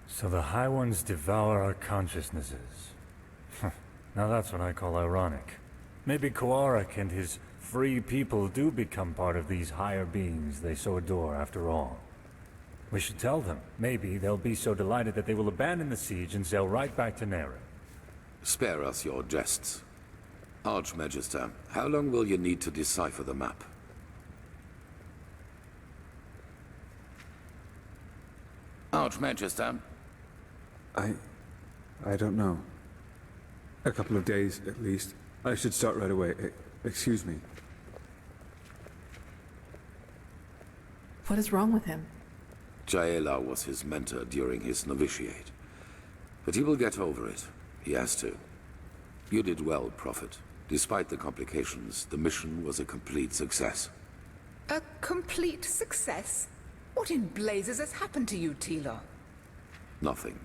So the High Ones devour our consciousnesses. Now that's what I call ironic. Maybe Koarik and his free people do become part of these higher beings they so adore after all. We should tell them. Maybe they'll be so delighted that they will abandon the siege and sail right back to Nera. Spare us your jests. Archmagister, how long will you need to decipher the map? Archmagister? I don't know. A couple of days, at least. I should start right away. Excuse me. What is wrong with him? Jaela was his mentor during his novitiate. But he will get over it. He has to. You did well, Prophet. Despite the complications, the mission was a complete success. A complete success? What in blazes has happened to you, Tila? Nothing.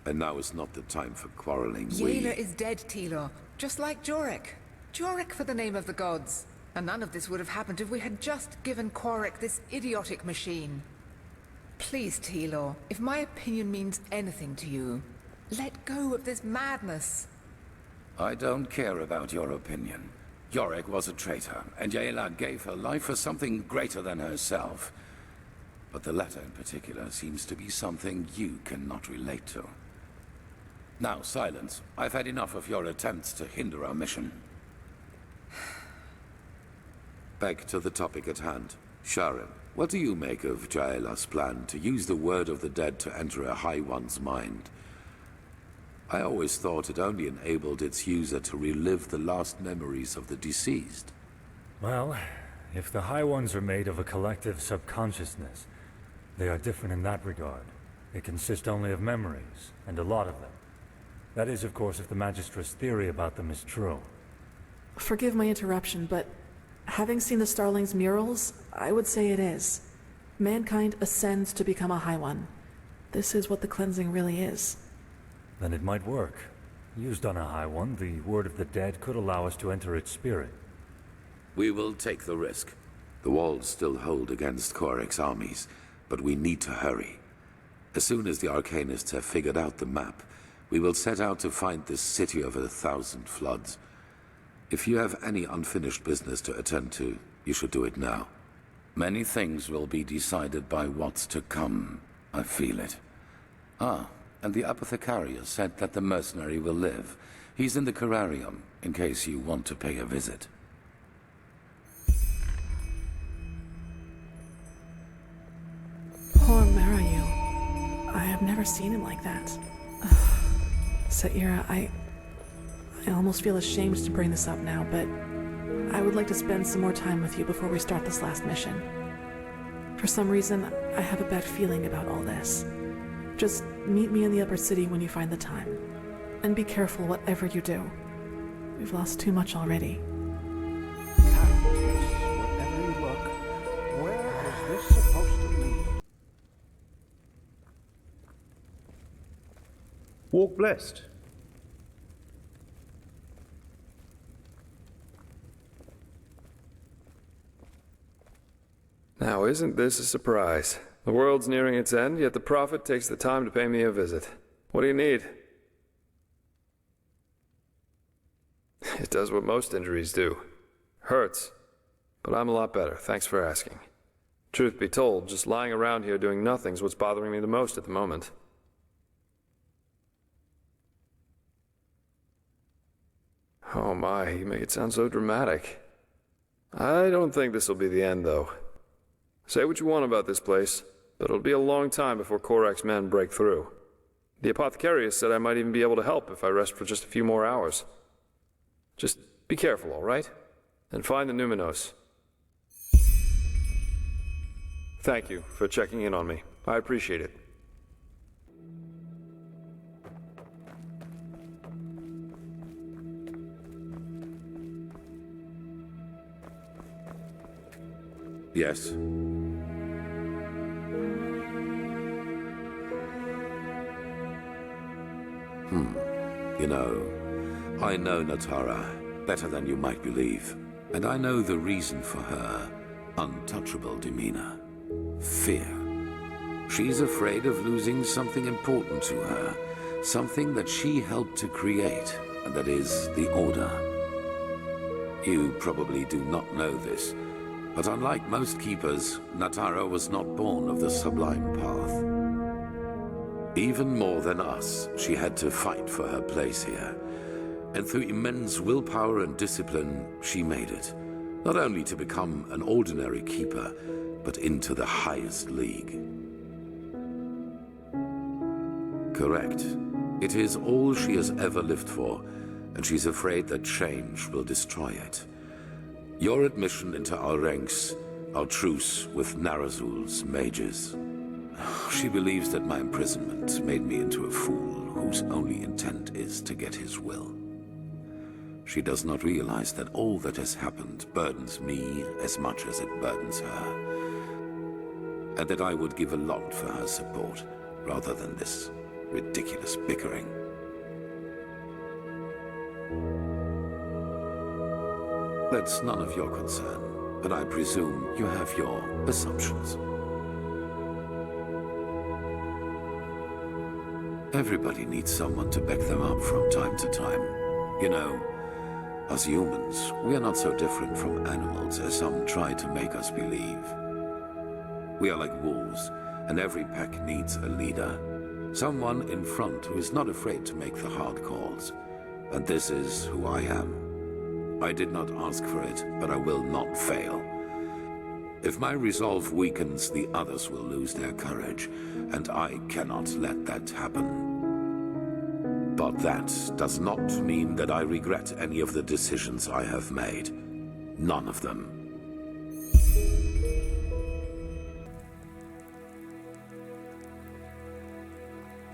And now is not the time for quarreling. Jaela is dead, Tila. Just like Jorek. Jorek for the name of the gods. And none of this would have happened if we had just given Quarik this idiotic machine. Please, Tila, if my opinion means anything to you, let go of this madness. I don't care about your opinion. Jorek was a traitor, and Jaela gave her life for something greater than herself. But the latter in particular seems to be something you cannot relate to. Now, silence. I've had enough of your attempts to hinder our mission. Back to the topic at hand. Sharon, what do you make of Jaela's plan to use the word of the dead to enter a High One's mind? I always thought it only enabled its user to relive the last memories of the deceased. Well, if the High Ones are made of a collective subconsciousness, they are different in that regard. They consist only of memories, and a lot of them. That is, of course, if the Magistra's theory about them is true. Forgive my interruption, but having seen the Starling's murals, I would say it is. Mankind ascends to become a High One. This is what the cleansing really is. Then it might work. Used on a High One, the word of the dead could allow us to enter its spirit. We will take the risk. The walls still hold against Korik's armies, but we need to hurry. As soon as the Arcanists have figured out the map, we will set out to find this city of 1,000 floods. If you have any unfinished business to attend to, you should do it now. Many things will be decided by what's to come. I feel it. Ah, and the apothecarius said that the mercenary will live. He's in the Cararium, in case you want to pay a visit. Poor Marayu. I have never seen him like that. Saira, I almost feel ashamed to bring this up now, but I would like to spend some more time with you before we start this last mission. For some reason, I have a bad feeling about all this. Just meet me in the upper city when you find the time. And be careful whatever you do. We've lost too much already. Wherever you look, where is this supposed to lead? Walk blessed. Now, isn't this a surprise? The world's nearing its end, yet the Prophet takes the time to pay me a visit. What do you need? It does what most injuries do. Hurts. But I'm a lot better, thanks for asking. Truth be told, just lying around here doing nothing's what's bothering me the most at the moment. Oh my, you make it sound so dramatic. I don't think this will be the end, though. Say what you want about this place, but it'll be a long time before Korak's men break through. The apothecarius said I might even be able to help if I rest for just a few more hours. Just be careful, all right? And find the Numinos. Thank you for checking in on me. I appreciate it. Yes. You know, I know Natara better than you might believe. And I know the reason for her untouchable demeanor. Fear. She's afraid of losing something important to her, something that she helped to create, and that is the Order. You probably do not know this, but unlike most keepers, Natara was not born of the Sublime Path. Even more than us, she had to fight for her place here. And through immense willpower and discipline, she made it. Not only to become an ordinary keeper, but into the highest league. Correct. It is all she has ever lived for, and she's afraid that change will destroy it. Your admission into our ranks, our truce with Narazul's mages. She believes that my imprisonment made me into a fool whose only intent is to get his will. She does not realize that all that has happened burdens me as much as it burdens her, and that I would give a lot for her support rather than this ridiculous bickering. That's none of your concern, but I presume you have your assumptions. Everybody needs someone to back them up from time to time. You know, as humans, we are not so different from animals as some try to make us believe. We are like wolves, and every pack needs a leader. Someone in front who is not afraid to make the hard calls. And this is who I am. I did not ask for it, but I will not fail. If my resolve weakens, the others will lose their courage, and I cannot let that happen. But that does not mean that I regret any of the decisions I have made. None of them.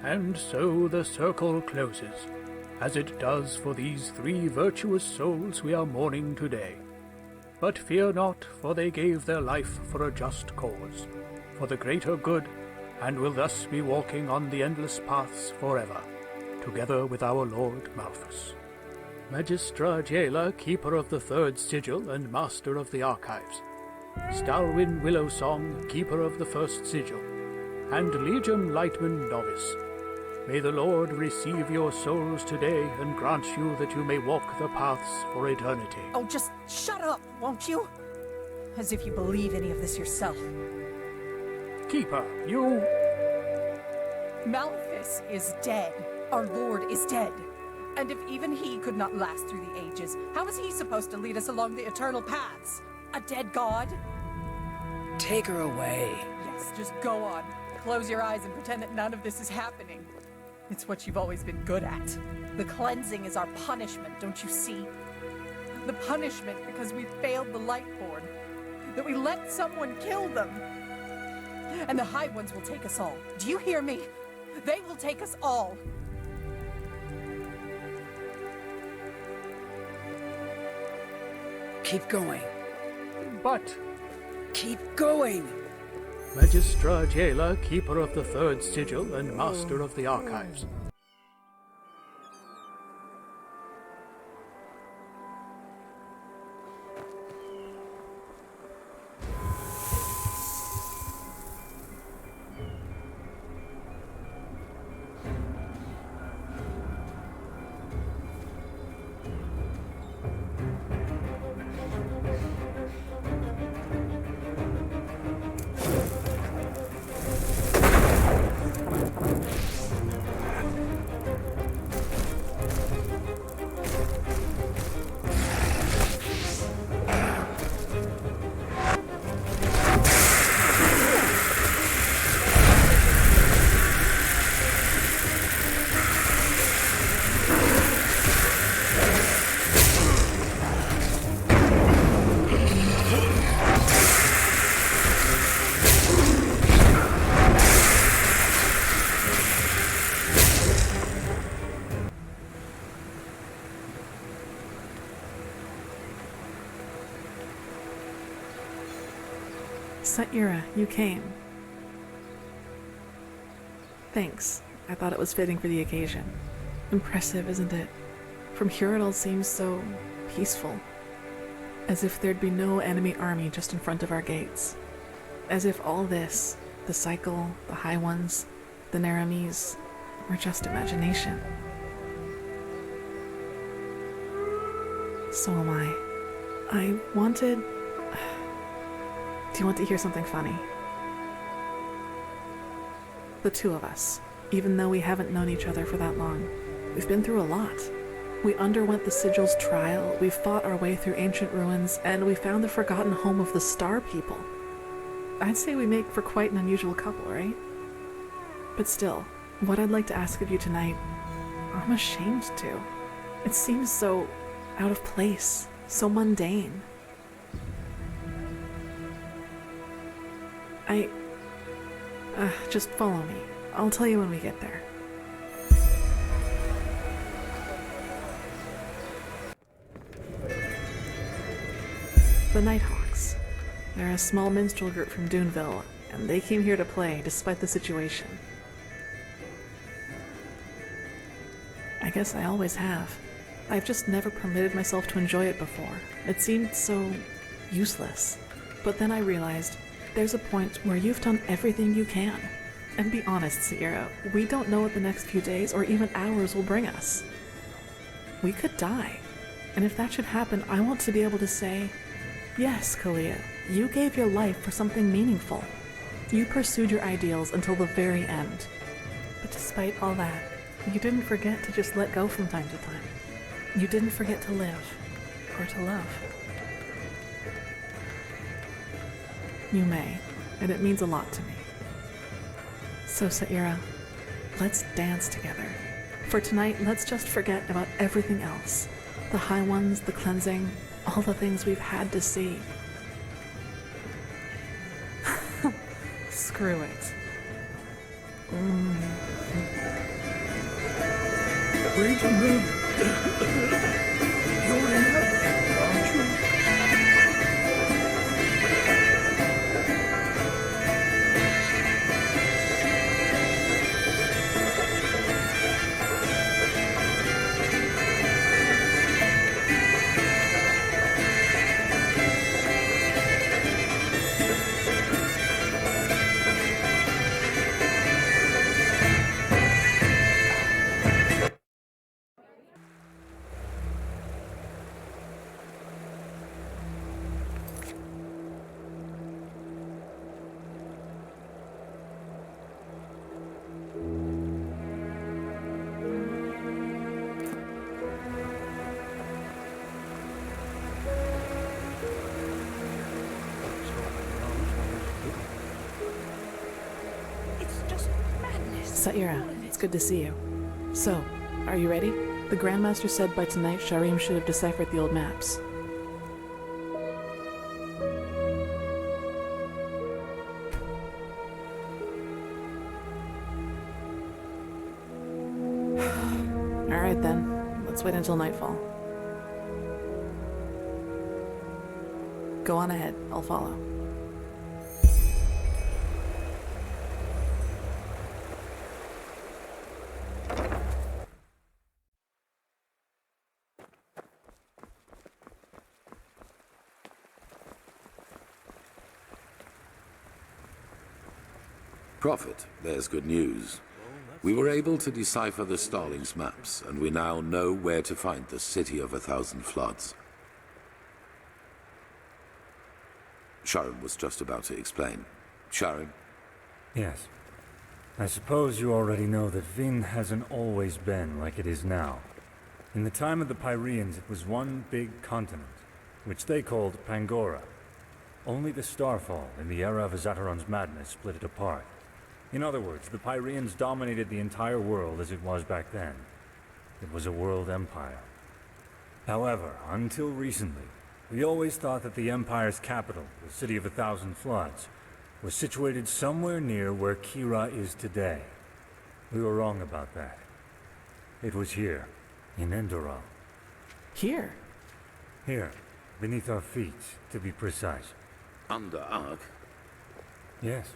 And so the circle closes, as it does for these 3 virtuous souls we are mourning today. But fear not, for they gave their life for a just cause, for the greater good, and will thus be walking on the endless paths forever, together with our Lord Malthus. Magistra Jaela, Keeper of the 3rd Sigil and Master of the Archives. Stalwyn Willowsong, Keeper of the 1st Sigil, and Legion Lightman Novice. May the Lord receive your souls today and grant you that you may walk the paths for eternity. Oh, just shut up, won't you? As if you believe any of this yourself. Keeper, you... Malthus is dead. Our Lord is dead. And if even he could not last through the ages, how is he supposed to lead us along the eternal paths? A dead god? Take her away. Yes, just go on. Close your eyes and pretend that none of this is happening. It's what you've always been good at. The cleansing is our punishment, don't you see? The punishment because we failed the Lightborn. That we let someone kill them. And the High Ones will take us all. Do you hear me? They will take us all. Keep going. But... Keep going! Magistra Jaela, Keeper of the 3rd Sigil and Master of the Archives. Saira, you came. Thanks. I thought it was fitting for the occasion. Impressive, isn't it? From here it all seems so peaceful. As if there'd be no enemy army just in front of our gates. As if all this, The cycle, the high ones, the Naramis were just imagination. So am I. I wanted... Do you want to hear something funny? The two of us, even though we haven't known each other for that long, we've been through a lot. We underwent the Sigil's trial, we fought our way through ancient ruins, and we found the forgotten home of the Star People. I'd say we make for quite an unusual couple, right? But still, what I'd like to ask of you tonight, I'm ashamed to. It seems so out of place, so mundane. Just follow me. I'll tell you when we get there. The Nighthawks. They're a small minstrel group from Duneville, and they came here to play despite the situation. I guess I always have. I've just never permitted myself to enjoy it before. It seemed so useless. But then I realized there's a point where you've done everything you can. And be honest, Sierra, we don't know what the next few days or even hours will bring us. We could die. And if that should happen, I want to be able to say, yes, Kalia, you gave your life for something meaningful. You pursued your ideals until the very end. But despite all that, you didn't forget to just let go from time to time. You didn't forget to live, or to love. You may, and it means a lot to me. So, Saira, let's dance together. For tonight, let's just forget about everything else. The high ones, the cleansing, all the things we've had to see. Screw it. Wait a minute. You're in heaven, aren't you? Saira, it's good to see you. So, are you ready? The Grandmaster said by tonight Sharim should have deciphered the old maps. Alright then, let's wait until nightfall. Go on ahead, I'll follow. Prophet, there's good news. We were able to decipher the Starling's maps, and we now know where to find the City of 1,000 Floods. Sharon was just about to explain. Sharon? Yes. I suppose you already know that Vin hasn't always been like it is now. In the time of the Pyreans, it was one big continent, which they called Pangora. Only the Starfall in the era of Azataron's madness split it apart. In other words, the Pyreans dominated the entire world as it was back then. It was a world empire. However, until recently, we always thought that the Empire's capital, the City of 1,000 Floods, was situated somewhere near where Kira is today. We were wrong about that. It was here, in Enderal. Here? Here, beneath our feet, to be precise. Under Ark? Yes.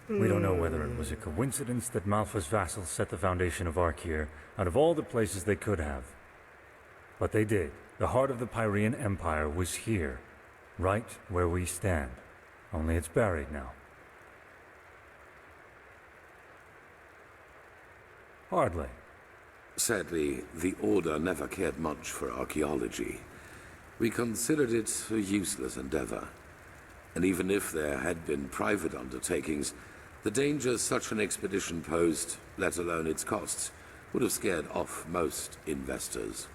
We don't know whether it was a coincidence that Malfa's vassals set the foundation of Ark here, out of all the places they could have. But they did. The heart of the Pyrean Empire was here. Right where we stand. Only it's buried now. Hardly. Sadly, the Order never cared much for archaeology. We considered it a useless endeavor. And even if there had been private undertakings, the dangers such an expedition posed, let alone its costs, would have scared off most investors.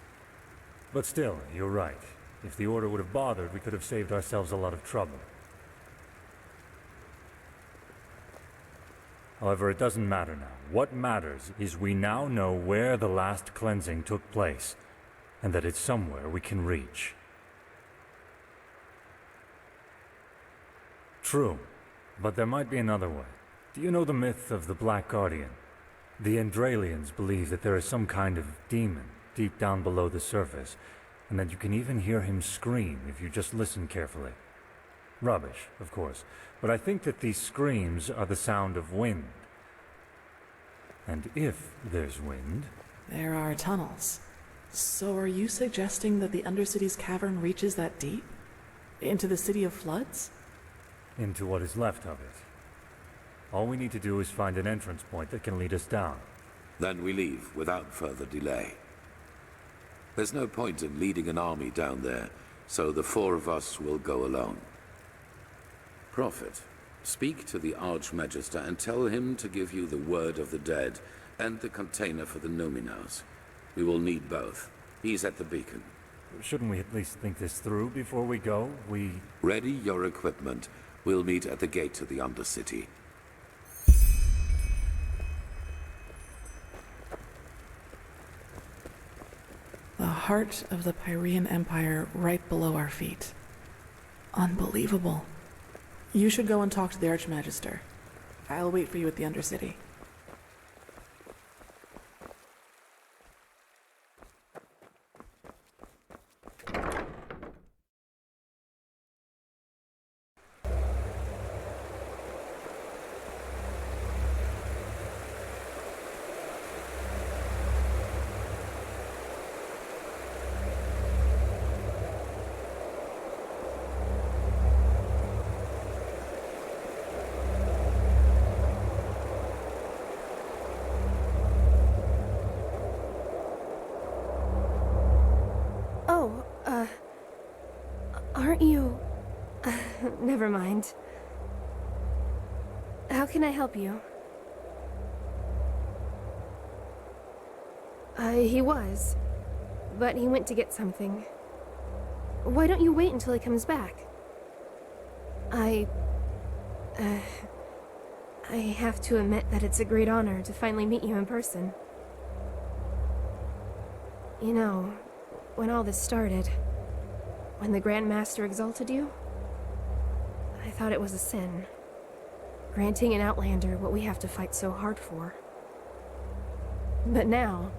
But still, you're right. If the Order would have bothered, we could have saved ourselves a lot of trouble. However, it doesn't matter now. What matters is we now know where the last cleansing took place, and that it's somewhere we can reach. True, but there might be another way. Do you know the myth of the Black Guardian? The Endralians believe that there is some kind of demon deep down below the surface, and that you can even hear him scream if you just listen carefully. Rubbish, of course, but I think that these screams are the sound of wind. And if there's wind... There are tunnels. So are you suggesting that the Undercity's cavern reaches that deep? Into the City of Floods? Into what is left of it. All we need to do is find an entrance point that can lead us down. Then we leave without further delay. There's no point in leading an army down there, so the 4 of us will go alone. Prophet, speak to the Archmagister and tell him to give you the word of the dead and the container for the Numinos. We will need both. He's at the beacon. Shouldn't we at least think this through before we go? Ready your equipment. We'll meet at the gate to the Undercity. The heart of the Pyrean Empire right below our feet. Unbelievable. You should go and talk to the Archmagister. I'll wait for you at the Undercity. Aren't you... never mind. How can I help you? He was. But he went to get something. Why don't you wait until he comes back? I have to admit that it's a great honor to finally meet you in person. You know, when all this started, when the Grand Master exalted you, I thought it was a sin. Granting an Outlander what we have to fight so hard for. But now...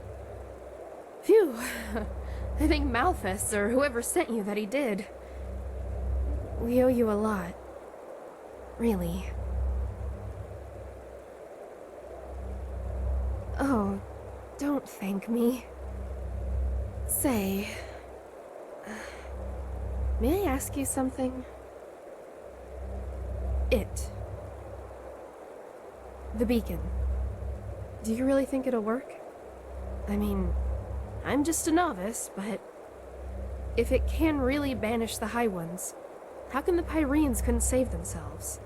Phew! I think Malthus, or whoever sent you, that he did. We owe you a lot. Really. Oh, don't thank me. Say... may I ask you something? The beacon. Do you really think it'll work? I mean, I'm just a novice, but... if it can really banish the High Ones, how come the Pyreans couldn't save themselves?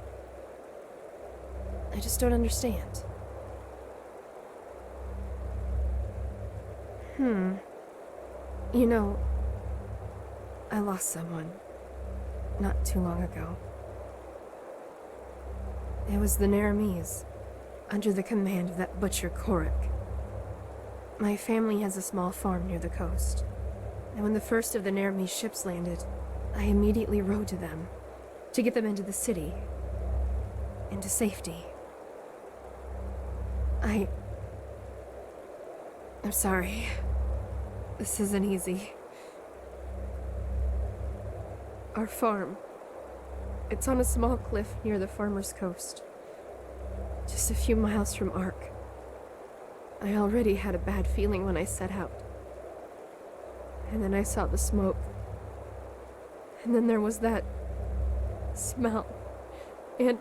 I just don't understand. You know, I lost someone not too long ago. It was the Naramis, under the command of that butcher Korik. My family has a small farm near the coast, and when the first of the Naramis ships landed, I immediately rode to them, to get them into the city, into safety. I'm sorry. This isn't easy. Our farm. It's on a small cliff near the farmer's coast. Just a few miles from Ark. I already had a bad feeling when I set out. And then I saw the smoke. And then there was that smell. And...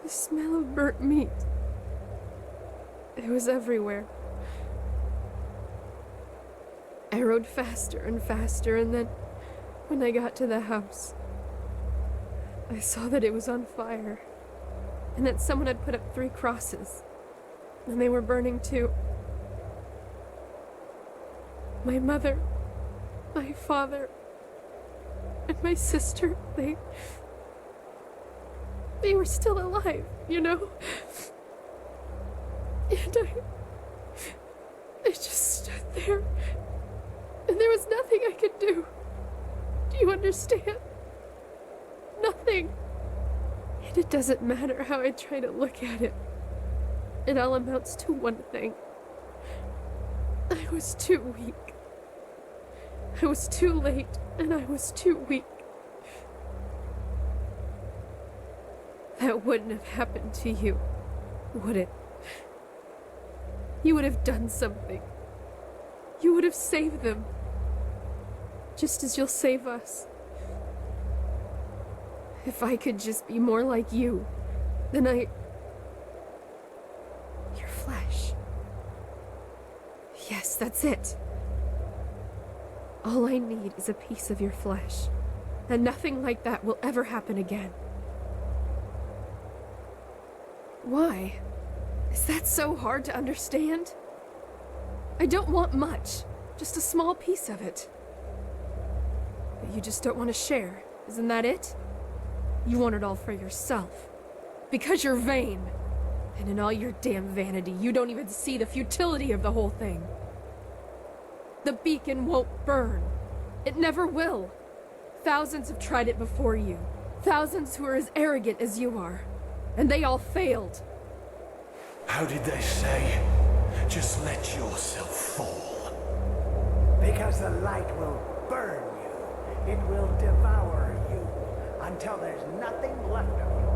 the smell of burnt meat. It was everywhere. I rode faster and faster, and then, when I got to the house, I saw that it was on fire, and that someone had put up 3 crosses, and they were burning too. My mother, my father, and my sister, they were still alive, you know? And I just stood there, and there was nothing I could do. Do you understand? Nothing. And it doesn't matter how I try to look at it. It all amounts to one thing. I was too weak. I was too late, and I was too weak. That wouldn't have happened to you, would it? You would have done something. You would have saved them. Just as you'll save us. If I could just be more like you, then Your flesh. Yes, that's it. All I need is a piece of your flesh. And nothing like that will ever happen again. Why? Is that so hard to understand? I don't want much. Just a small piece of it. But you just don't want to share. Isn't that it? You want it all for yourself. Because you're vain. And in all your damn vanity, you don't even see the futility of the whole thing. The beacon won't burn. It never will. Thousands have tried it before you. Thousands who are as arrogant as you are. And they all failed. How did they say? Just let yourself fall. Because the light will burn you. It will devour you. Until there's nothing left of you.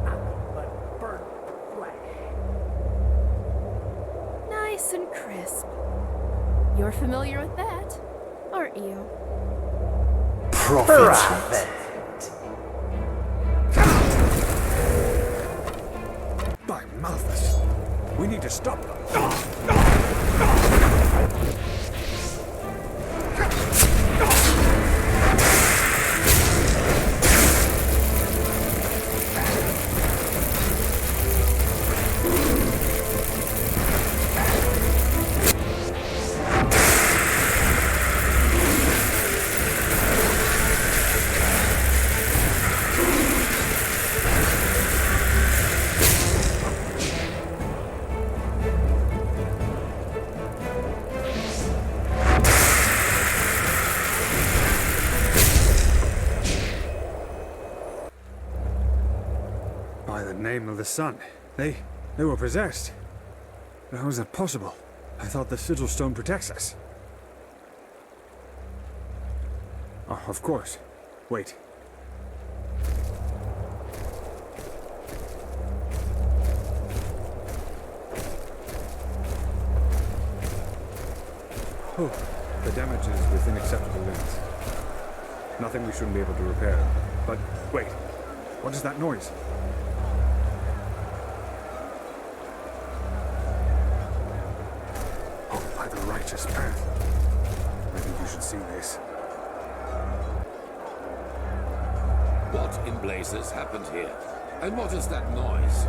Nothing but burnt flesh. Nice and crisp. You're familiar with that, aren't you? Prophet. By Malthus, we need to stop them. Name of the sun. They were possessed. How is that possible? I thought the sigil stone protects us. Oh, of course. Wait. Oh, the damage is within acceptable limits. Nothing we shouldn't be able to repair. But wait, what is that noise? Righteous path. I think you should see this. What in blazes happened here? And what is that noise?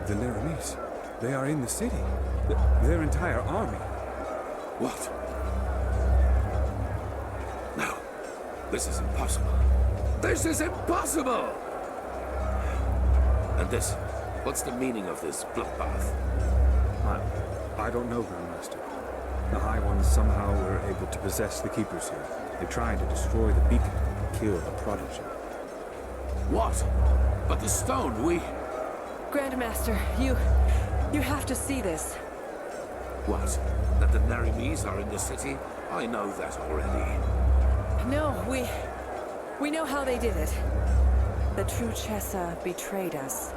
The Laramese. They are in the city. Their entire army. What? No. This is impossible. This is impossible! And this? What's the meaning of this bloodbath? I don't know, Grandmaster. The High Ones somehow were able to possess the Keepers here. They tried to destroy the beacon, kill the Prodigy. What? But the stone, we... Grandmaster, you have to see this. What? That the Laramese are in the city? I know that already. No, we know how they did it. The true Chessa betrayed us.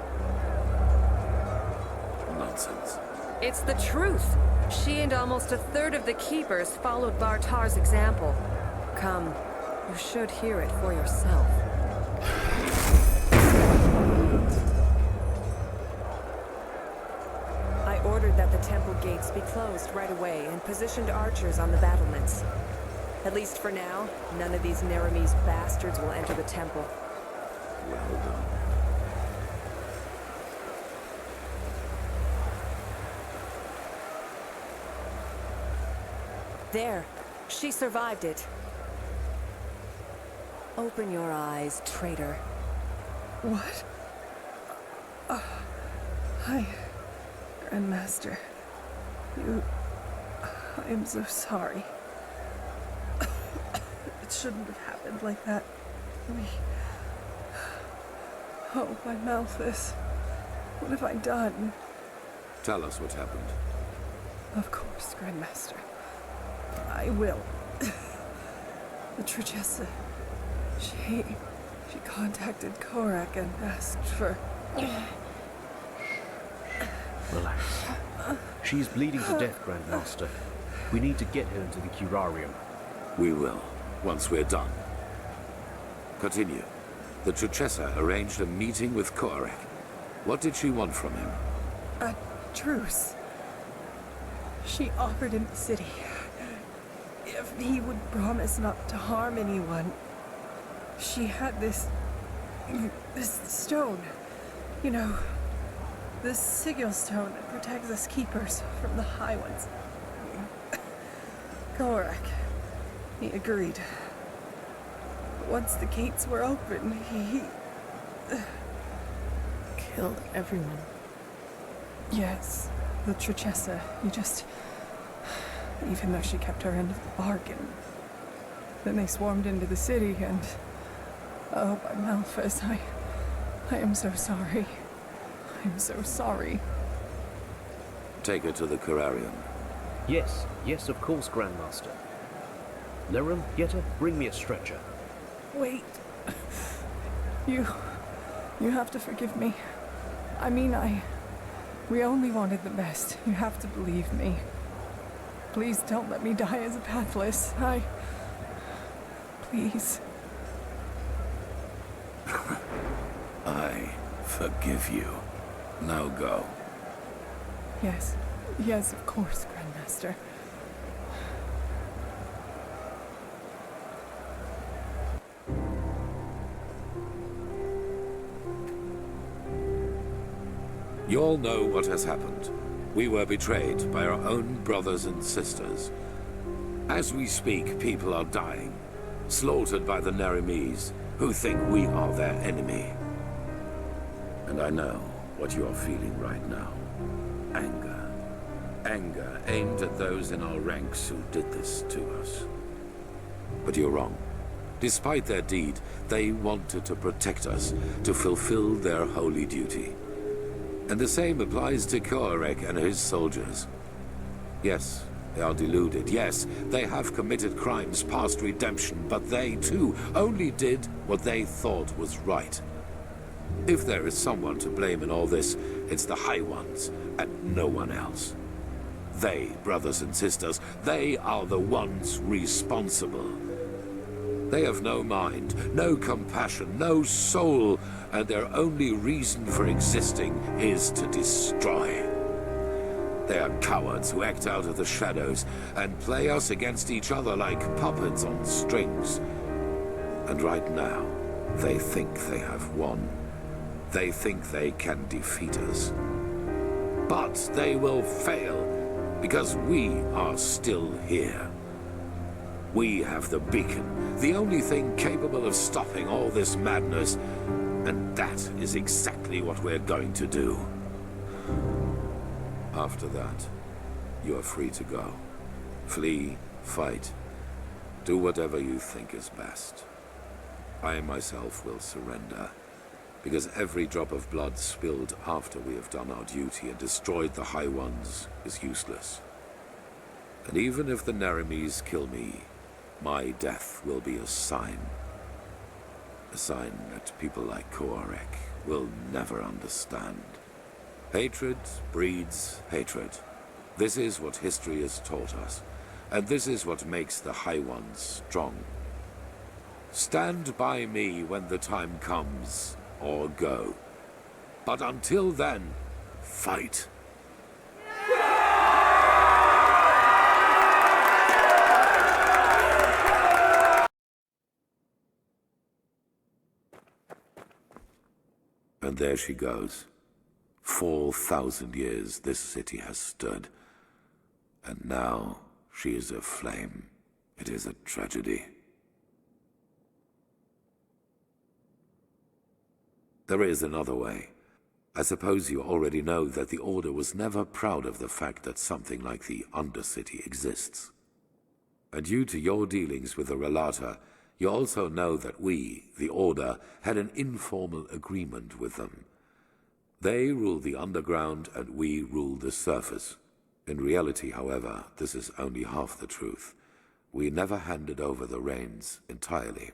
Nonsense. It's the truth. She and almost a third of the Keepers followed Bartar's example. Come, you should hear it for yourself. I ordered that the temple gates be closed right away and positioned archers on the battlements. At least for now, none of these Neremese bastards will enter the temple. Well done. There. She survived it. Open your eyes, traitor. What? Hi, Grandmaster. I am so sorry. It shouldn't have happened like that. Oh, my Malthus. What have I done? Tell us what happened. Of course, Grandmaster. I will. The Trichessa. She contacted Korak and asked for... Relax. She's bleeding to death, Grandmaster. We need to get her into the curarium. We will, once we're done. Continue. The Trichessa arranged a meeting with Korak. What did she want from him? A truce. She offered him the city. If he would promise not to harm anyone. She had this stone. You know, the sigil stone that protects us Keepers from the High Ones. Korak, he agreed. But once the gates were open, he... Killed everyone. Yes, the Trichessa. Even though she kept her end of the bargain. Then they swarmed into the city and... Oh, my Malphus, I am so sorry. I'm so sorry. Take her to the Curarium. Yes, of course, Grandmaster. Nerem, Yetta, bring me a stretcher. Wait. You have to forgive me. I mean, we only wanted the best. You have to believe me. Please don't let me die as a pathless. Please. I forgive you. Now go. Yes, of course, Grandmaster. You all know what has happened. We were betrayed by our own brothers and sisters. As we speak, people are dying, slaughtered by the Neremese, who think we are their enemy. And I know what you are feeling right now. Anger. Anger aimed at those in our ranks who did this to us. But you're wrong. Despite their deed, they wanted to protect us, to fulfill their holy duty. And the same applies to Koarek and his soldiers. Yes, they are deluded. Yes, they have committed crimes past redemption, but they, too, only did what they thought was right. If there is someone to blame in all this, it's the High Ones, and no one else. They, brothers and sisters, they are the ones responsible. They have no mind, no compassion, no soul, and their only reason for existing is to destroy. They are cowards who act out of the shadows and play us against each other like puppets on strings. And right now, they think they have won. They think they can defeat us. But they will fail, because we are still here. We have the beacon, the only thing capable of stopping all this madness, and that is exactly what we're going to do. After that, you are free to go. Flee, fight, do whatever you think is best. I myself will surrender, because every drop of blood spilled after we have done our duty and destroyed the High Ones is useless. And even if the Neremese kill me, my death will be a sign. A sign that people like Koarek will never understand. Hatred breeds hatred, This is what history has taught us, and this is what makes the High Ones strong. Stand by me when the time comes, or go. But until then, fight. And there she goes. 4,000 years this city has stood. And now she is aflame. It is a tragedy. There is another way. I suppose you already know that the Order was never proud of the fact that something like the undercity exists. And due to your dealings with the Relata, you also know that we, the Order, had an informal agreement with them. They rule the underground and we rule the surface. In reality, however, this is only half the truth. We never handed over the reins entirely.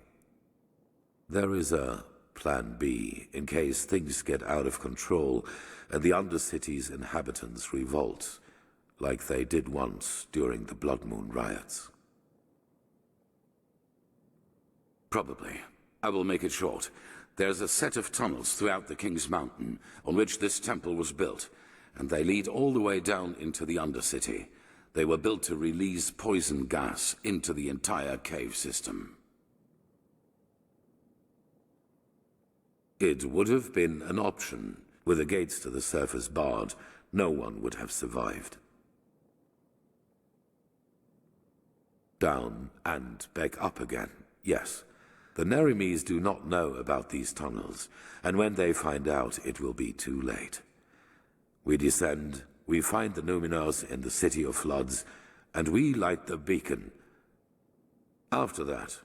There is a Plan B in case things get out of control and the Undercity's inhabitants revolt, like they did once during the Blood Moon riots. Probably. I will make it short. There's a set of tunnels throughout the King's Mountain on which this temple was built, and they lead all the way down into the Undercity. They were built to release poison gas into the entire cave system. It would have been an option. With the gates to the surface barred, no one would have survived. Down and back up again, yes. The Nerimes do not know about these tunnels, and when they find out, it will be too late. We descend, we find the Numenors in the City of Floods, and we light the beacon. After that,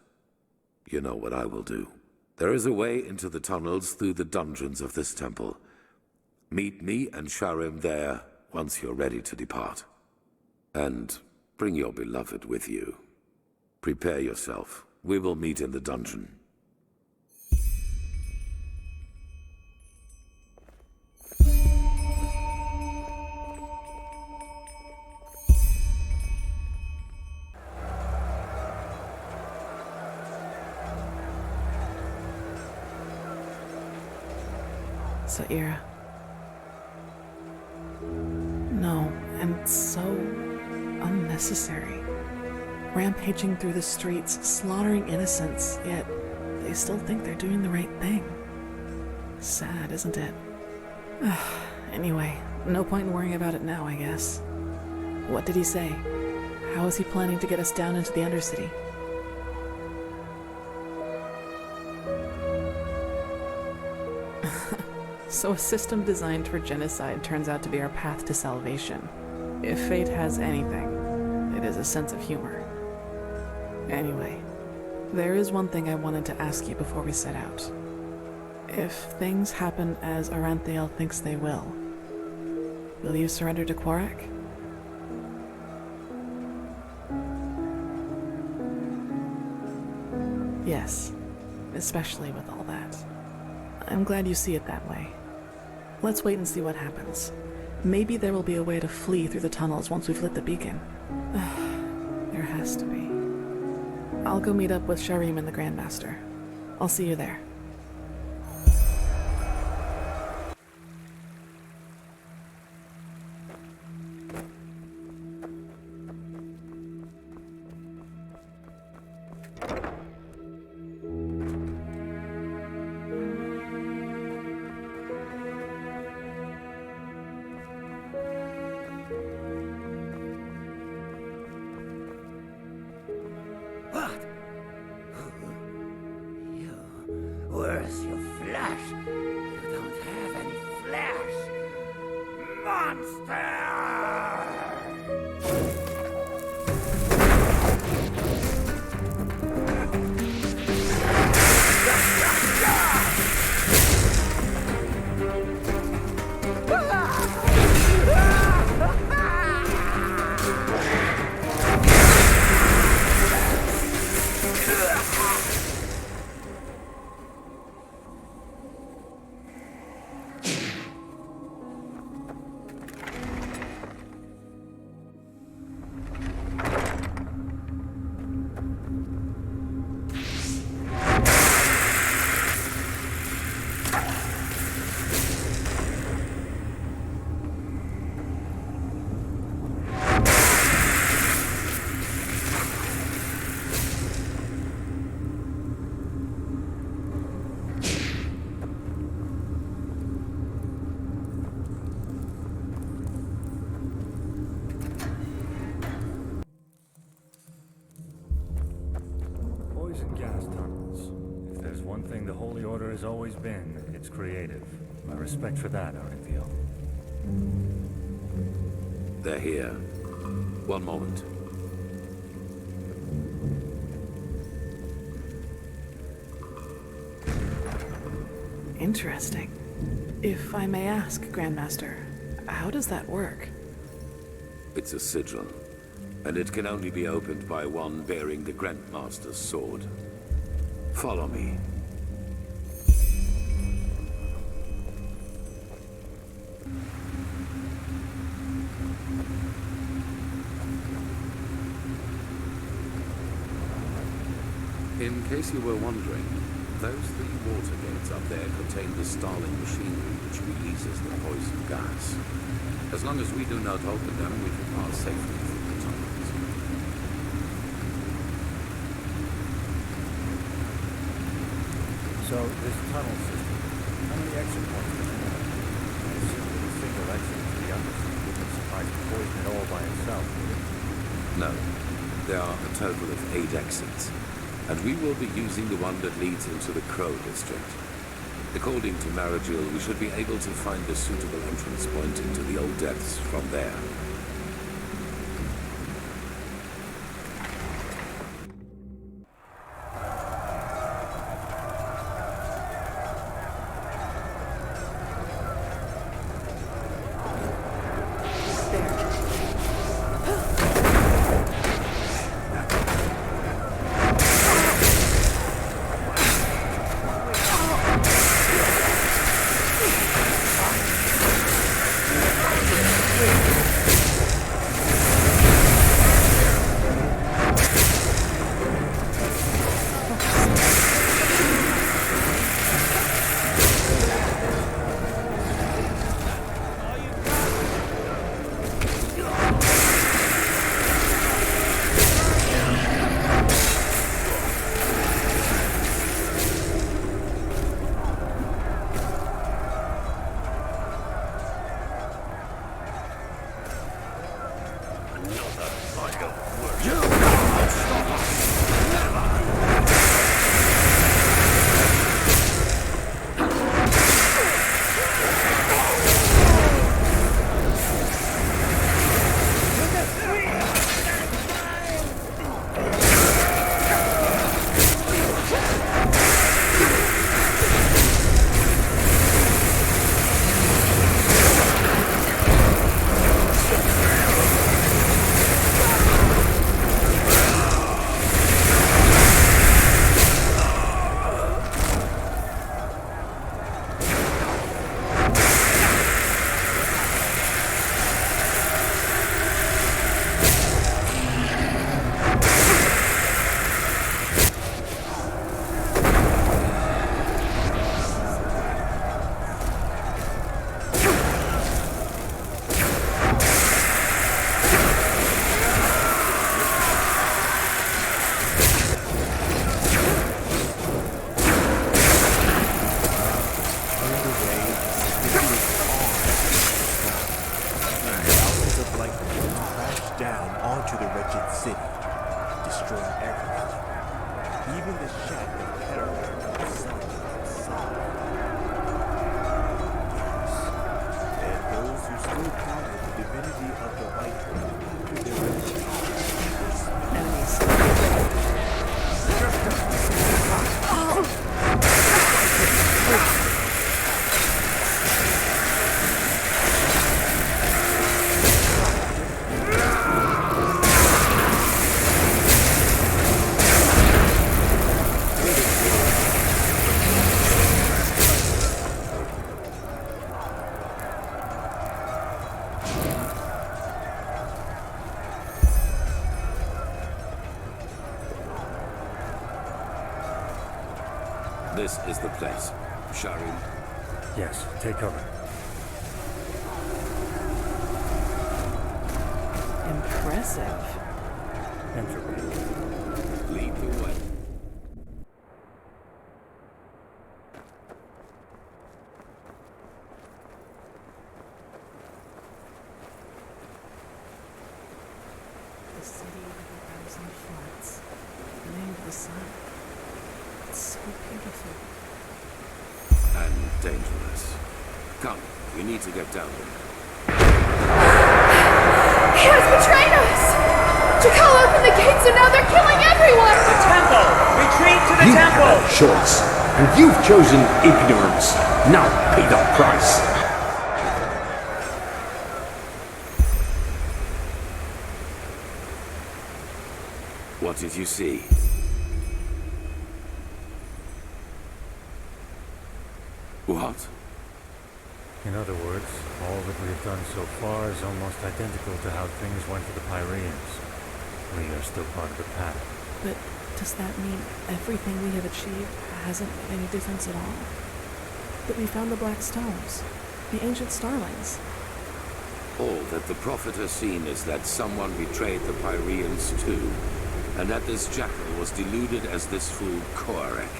you know what I will do. There is a way into the tunnels through the dungeons of this temple. Meet me and Skyrim there once you're ready to depart. And bring your beloved with you. Prepare yourself. We will meet in the dungeon. Saira. No, and so unnecessary. Rampaging through the streets, slaughtering innocents, yet they still think they're doing the right thing. Sad, isn't it? Anyway, no point in worrying about it now, I guess. What did he say? How is he planning to get us down into the Undercity? So a system designed for genocide turns out to be our path to salvation. If fate has anything, it is a sense of humor. Anyway, there is one thing I wanted to ask you before we set out. If things happen as Aranthael thinks they will you surrender to Quarak? Yes, especially with all that. I'm glad you see it that way. Let's wait and see what happens. Maybe there will be a way to flee through the tunnels once we've lit the beacon. There has to be. I'll go meet up with Sharim and the Grandmaster. I'll see you there. Where's your flesh? You don't have any flesh! Monster! tunnels. If there's one thing the Holy Order has always been, it's creative. My respect for that, I reveal. They're here. One moment. Interesting. If I may ask, Grandmaster, how does that work? It's a sigil, and it can only be opened by one bearing the Grandmaster's sword. Follow me. In case you were wondering, those three water gates up there contain the Starling machinery which releases the poison gas. As long as we do not open them, we can pass safely through the tunnels. So, this tunnel system, how many exit points does it have? I assume that a single exit to the undercity wouldn't suffice to poison it all by itself, would it? No. There are a total of 8 exits, and we will be using the one that leads into the Crow District. According to Maragil, we should be able to find a suitable entrance point into the old depths from there. This is the place. Shards. Yes, take cover. Impressive. Entropy. Lead the way. The city of 1,000 floods. The name of the sun. It's so beautiful. And dangerous. Come, we need to get down there. He has betrayed us! Jakal opened the gates and now they're killing everyone! The temple! Retreat to the You temple! had a choice, and you've chosen ignorance. Now pay the price. What did you see? What? In other words, all that we have done so far is almost identical to how things went for the Pyreans. We are still part of the pack. But does that mean everything we have achieved hasn't made any difference at all? That we found the Black Stones, the ancient starlings. All that the Prophet has seen is that someone betrayed the Pyreans too, and that this jackal was deluded as this fool Korek.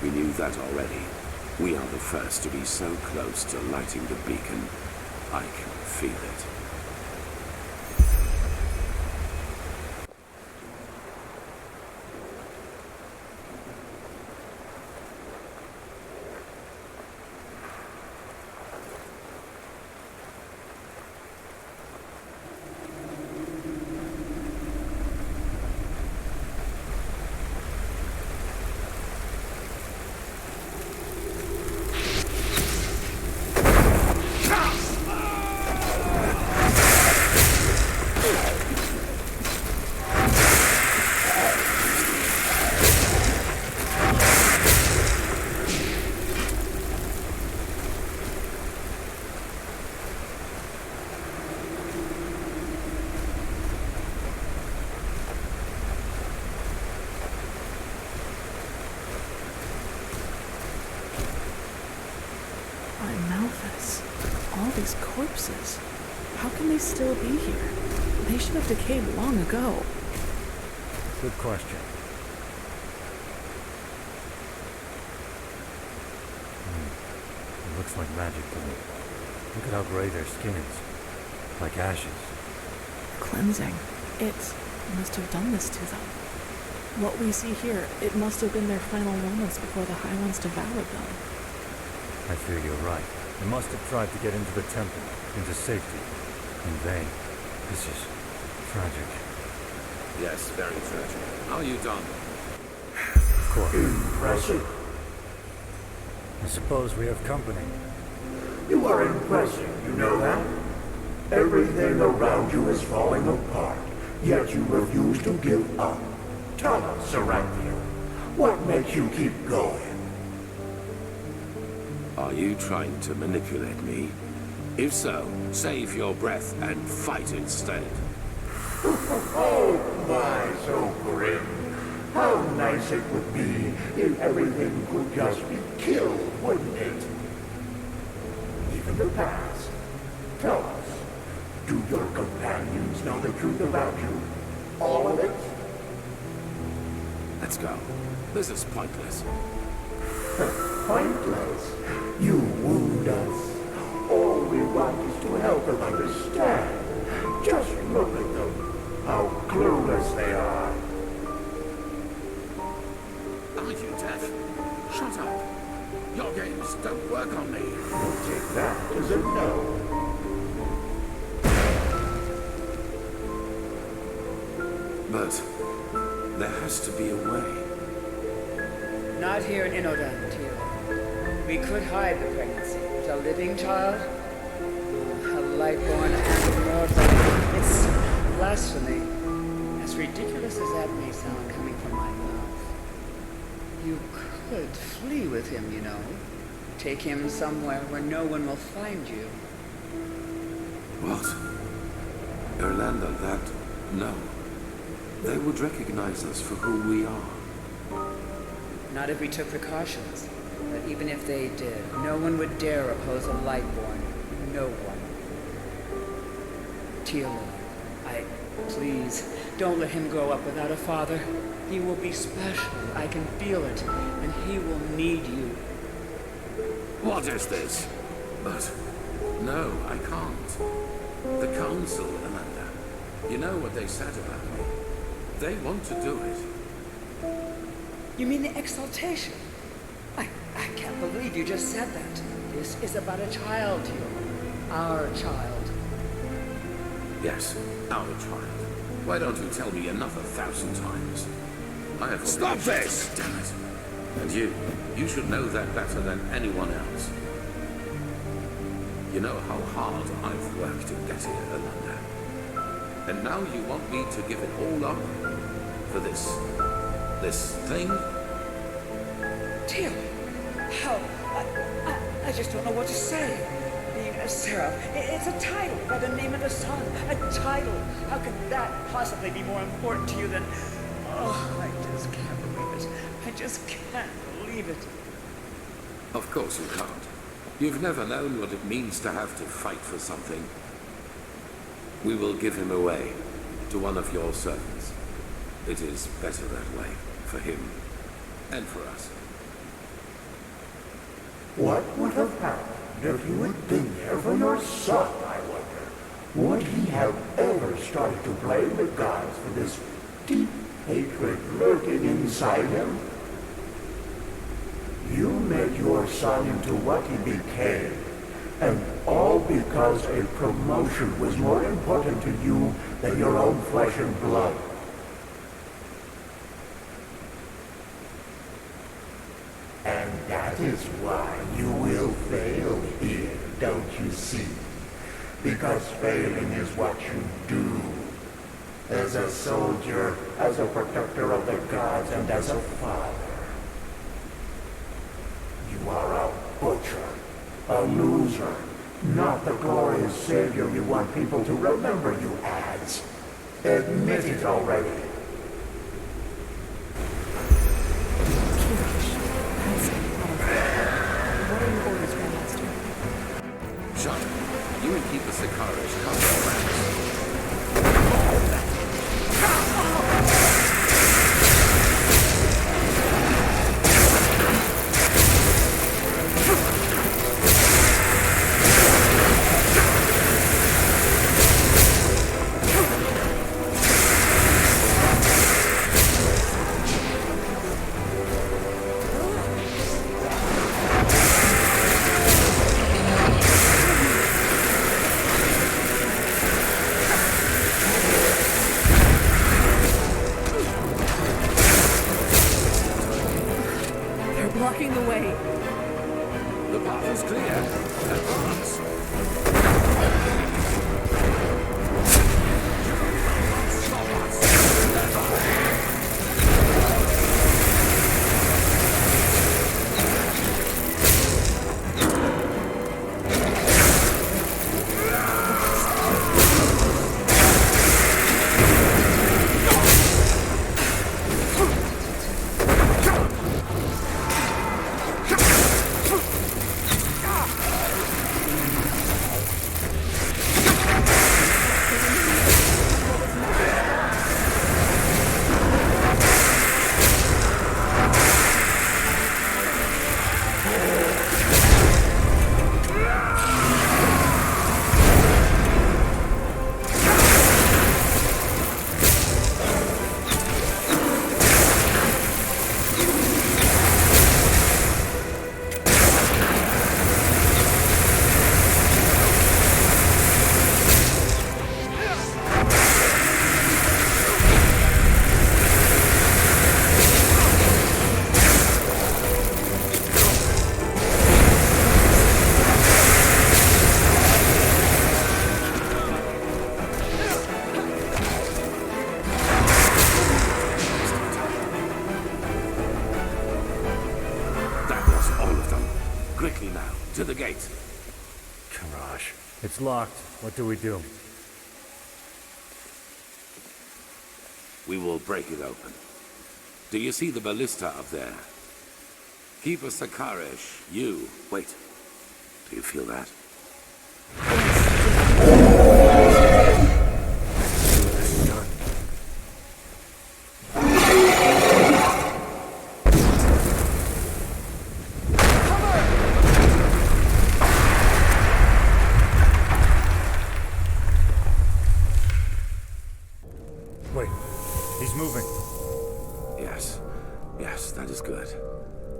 We knew that already. We are the first to be so close to lighting the beacon. I can feel it. All these corpses. How can they still be here? They should have decayed long ago. Good question. It looks like magic to me. Look at how gray their skin is. Like ashes. Cleansing. It must have done this to them. What we see here, it must have been their final moments before the High Ones devoured them. I fear you're right. They must have tried to get into the temple, into safety. In vain. This is tragic. Yes, very tragic. Are you done? Of course. Impressive. I suppose we have company. You are impressive, you know that? Everything around you is falling apart, yet you refuse to give up. Tell us, Seraphia, what makes you keep going? Are you trying to manipulate me? If so, save your breath and fight instead. Oh my, so grim. How nice it would be if everything could just be killed, wouldn't it? Even the past. Tell us, do your companions know the truth about you? All of it? Let's go. This is pointless. Pointless? You wound us. All we want is to help them understand. Just look at them. How clueless they are. Are you deaf? Shut up. Your games don't work on me. We'll take that as a no. But there has to be a way. Not here in Inodan, Tio. We could hide the pregnancy, but a living child? A light-born and mortal. It's blasphemy. As ridiculous as that may sound coming from my mouth. You could flee with him, you know. Take him somewhere where no one will find you. What? Irlanda, that... No. They would recognize us for who we are. Not if we took precautions. But even if they did, no one would dare oppose a Lightborn. No one. Tilo, please, don't let him grow up without a father. He will be special, I can feel it, and he will need you. What is this? But... No, I can't. The Council, Amanda. You know what they said about me. They want to do it. You mean the exaltation? I can't believe you just said that. This is about a child, Teal. Our child. Yes, our child. Why don't you tell me another 1,000 times? I have Stop this! Damn it. And you should know that better than anyone else. You know how hard I've worked to get here, Alanda. And now you want me to give it all up? For this thing? Teal, how? I just don't know what to say. Being a seraph, it's a title by the name of the sun. A title. How could that possibly be more important to you than... Oh, I just can't believe it. I just can't believe it. Of course you can't. You've never known what it means to have to fight for something. We will give him away to one of your servants. It is better that way, for him and for us. What would have happened if you had been there for your son, I wonder? Would he have ever started to blame the gods for this deep hatred lurking inside him? You made your son into what he became, and all because a promotion was more important to you than your own flesh and blood. And that is why you will fail here, don't you see? Because failing is what you do. As a soldier, as a protector of the gods, and as a father. You are a butcher, a loser, not the glorious savior you want people to remember you as. Admit it already. What are your orders, Grandmaster? Shut. You and keep the Sicarish covered. Blocking the way. The path is clear. Advance. To the gate. Karash. It's locked. What do we do? We will break it open. Do you see the ballista up there? Keep a Sicarish. You. Wait. Do you feel that?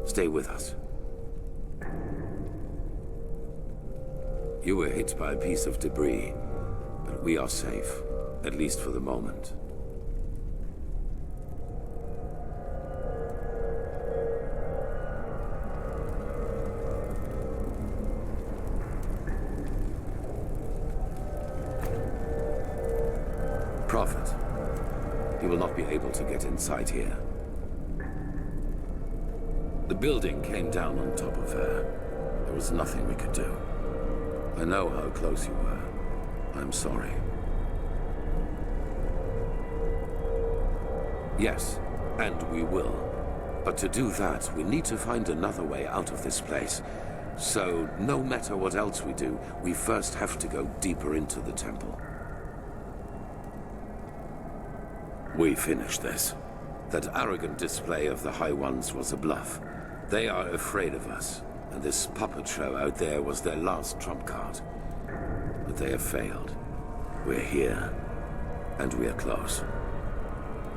Stay with us. You were hit by a piece of debris, but we are safe, at least for the moment. Prophet, you will not be able to get inside here. The building came down on top of her. There was nothing we could do. I know how close you were. I'm sorry. Yes, and we will. But to do that, we need to find another way out of this place. So, no matter what else we do, we first have to go deeper into the temple. We finished this. That arrogant display of the High Ones was a bluff. They are afraid of us, and this puppet show out there was their last trump card. But they have failed. We're here, and we are close.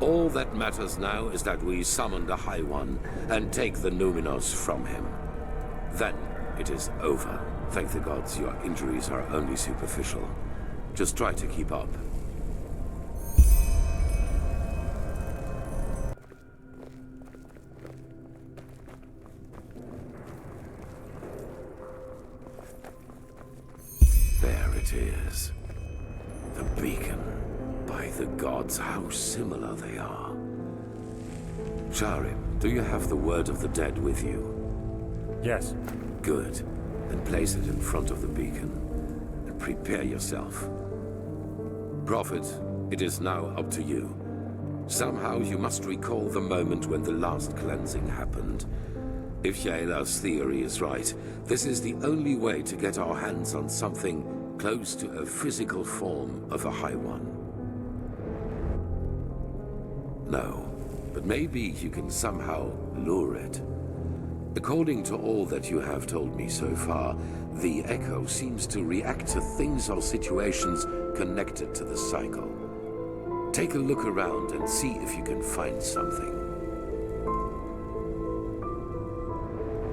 All that matters now is that we summon the High One and take the Numinos from him. Then it is over. Thank the gods your injuries are only superficial. Just try to keep up. There it is. The beacon. By the gods, how similar they are. Shards, do you have the word of the dead with you? Yes. Good. Then place it in front of the beacon. And prepare yourself. Prophet, it is now up to you. Somehow you must recall the moment when the last cleansing happened. If Yaela's theory is right, this is the only way to get our hands on something close to a physical form of a High One. No, but maybe you can somehow lure it. According to all that you have told me so far, the Echo seems to react to things or situations connected to the cycle. Take a look around and see if you can find something.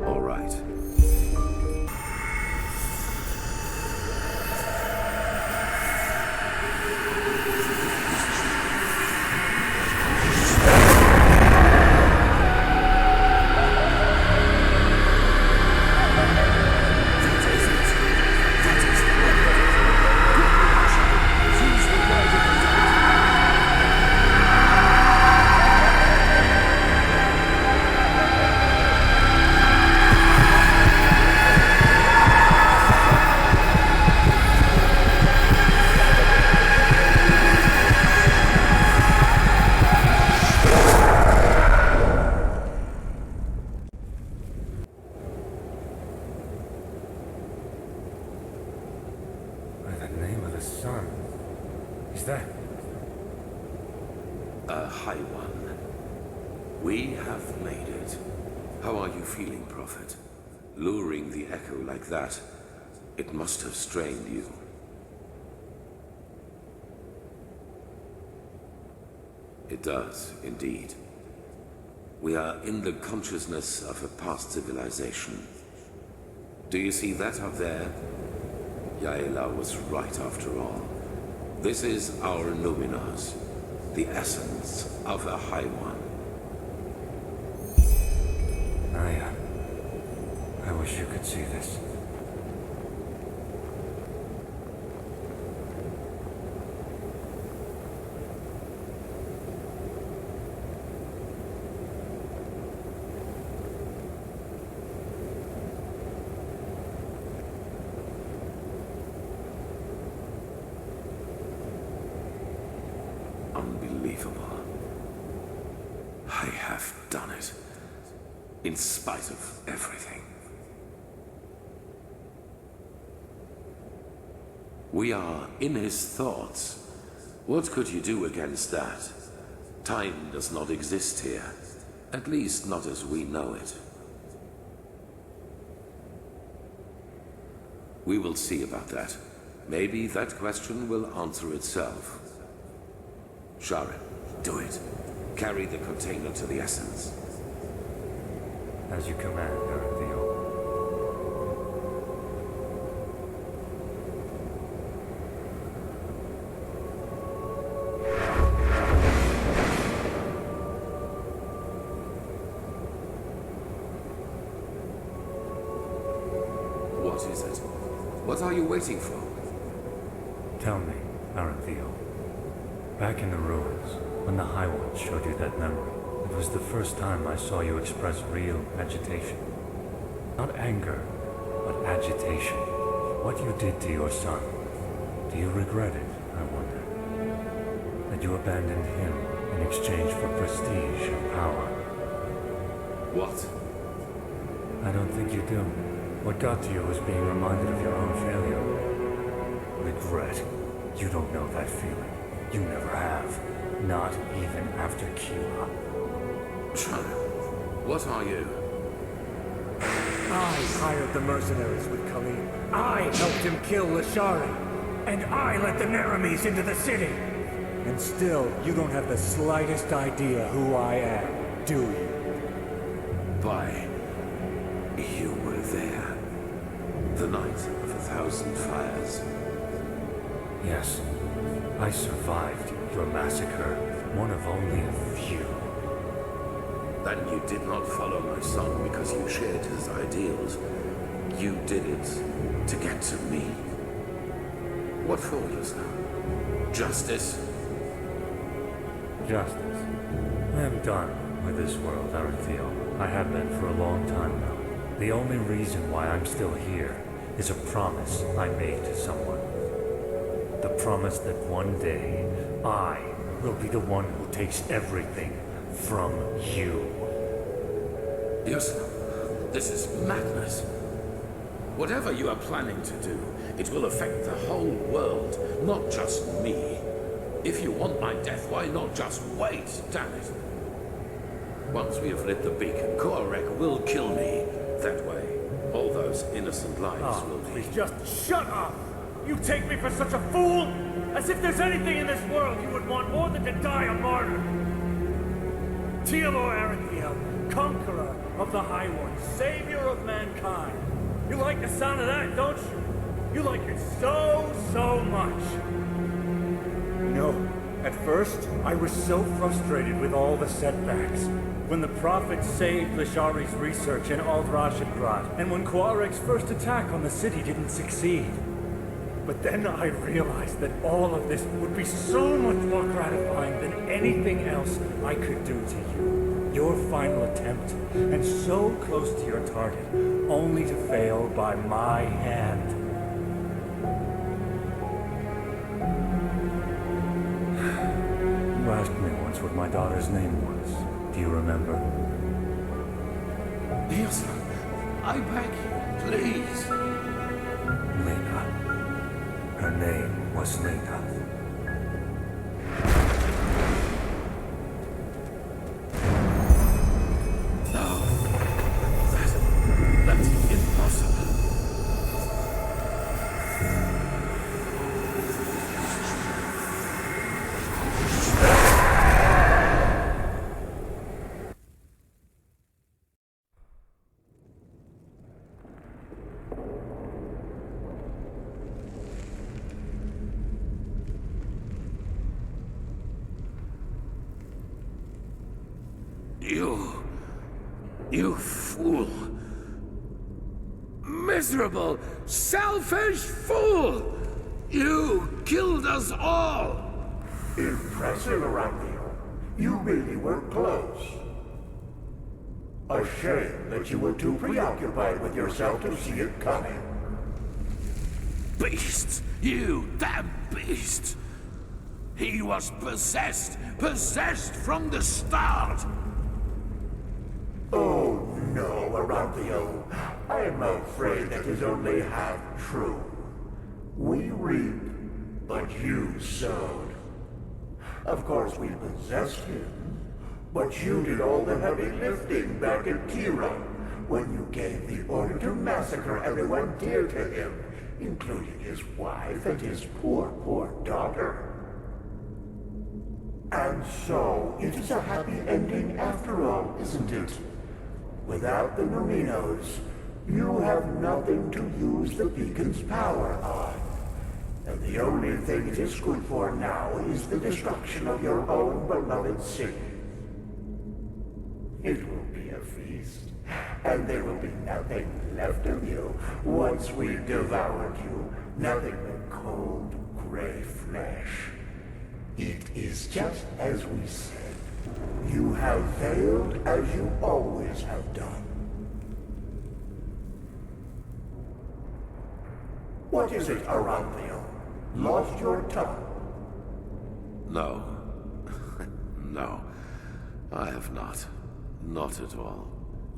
All right. A High One. We have made it. How are you feeling, Prophet? Luring the Echo like that, it must have strained you. It does, indeed. We are in the consciousness of a past civilization. Do you see that up there? Yaela was right after all. This is our Numinos, the essence of a High One. I wish you could see this. Unbelievable. I have done it. In spite of everything. We are in his thoughts. What could you do against that? Time does not exist here. At least not as we know it. We will see about that. Maybe that question will answer itself. Shards, do it. Carry the container to the Essence. As you command, Aranthio. What is it? What are you waiting for? Tell me, Aranthio. Back in the ruins, when the High One showed you that memory, it was the first time I saw you express real agitation. Not anger, but agitation. What you did to your son. Do you regret it, I wonder? That you abandoned him in exchange for prestige and power. What? I don't think you do. What got to you was being reminded of your own failure. Regret. You don't know that feeling. You never have. Not even after Kira. What are you? I hired the mercenaries with Khalid. I helped him kill Lashari. And I let the Neramis into the city. And still, you don't have the slightest idea who I am, do you? Why, you were there. The night of 1,000 fires. Yes. I survived your massacre. One of only a few. Then you did not follow my son because you shared his ideals. You did it to get to me. What for, Yusna? Justice? Justice. I am done with this world, Aranthio. I have been for a long time now. The only reason why I'm still here is a promise I made to someone. The promise that one day, I will be the one who takes everything from you. Yusna, this is madness. Whatever you are planning to do, it will affect the whole world, not just me. If you want my death, why not just wait, damn it? Once we have lit the beacon, Korek will kill me. That way, all those innocent lives will be... Please just shut up! You take me for such a fool? As if there's anything in this world you would want more than to die a martyr! Teodor Aranthio, conqueror of the High One, savior of mankind. You like the sound of that, don't you? You like it so much. No, at first, I was so frustrated with all the setbacks. When the Prophet saved Lashari's research in Aldrashadgrad, and when Quarek's first attack on the city didn't succeed. But then I realized that all of this would be so much more gratifying than anything else I could do to you. Your final attempt, and so close to your target, only to fail by my hand. You asked me once what my daughter's name was. Do you remember? Yes, I beg you, please. Lena. Her name was Lena. No. That's impossible. You fool. Miserable, selfish fool! You killed us all! Impressive, Aranthio. You really were close. A shame that you were too preoccupied with yourself to see it coming. Beasts! You damn beasts! He was possessed from the start! Oh no, Aranthio. I'm afraid that is only half true. We reap, but you sowed. Of course we possessed him, but you did all the heavy lifting back at Kira, when you gave the order to massacre everyone dear to him, including his wife and his poor daughter. And so, it is a happy ending after all, isn't it? Without the Numinos, you have nothing to use the beacon's power on. And the only thing it is good for now is the destruction of your own beloved city. It will be a feast, and there will be nothing left of you once we've devoured you. Nothing but cold, gray flesh. It is just as we said. You have failed as you always have done. What is it, Aranthio? Lost your tongue? No. No. I have not. Not at all.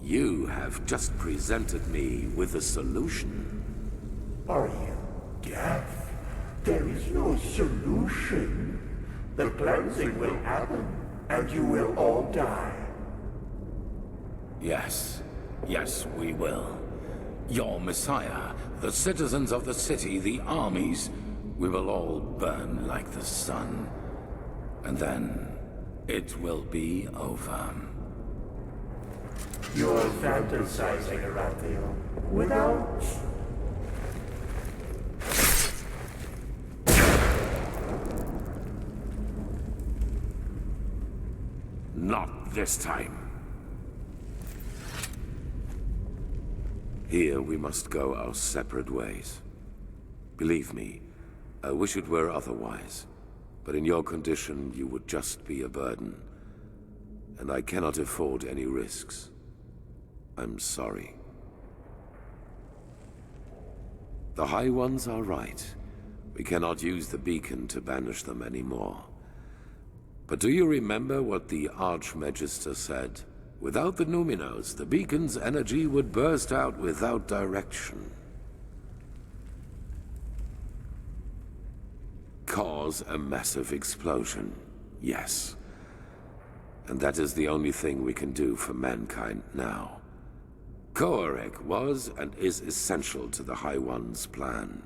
You have just presented me with a solution. Are you deaf? There is no solution. The cleansing will happen, and you will all die. Yes. Yes, we will. Your Messiah, the citizens of the city, the armies, we will all burn like the sun. And then it will be over. You're fantasizing, Aranthio. Without... Not this time. Here we must go our separate ways. Believe me, I wish it were otherwise. But in your condition, you would just be a burden. And I cannot afford any risks. I'm sorry. The High Ones are right. We cannot use the beacon to banish them anymore. But do you remember what the Archmagister said? Without the Numinos, the beacon's energy would burst out without direction. Cause a massive explosion, yes. And that is the only thing we can do for mankind now. Koarek was and is essential to the High One's plan.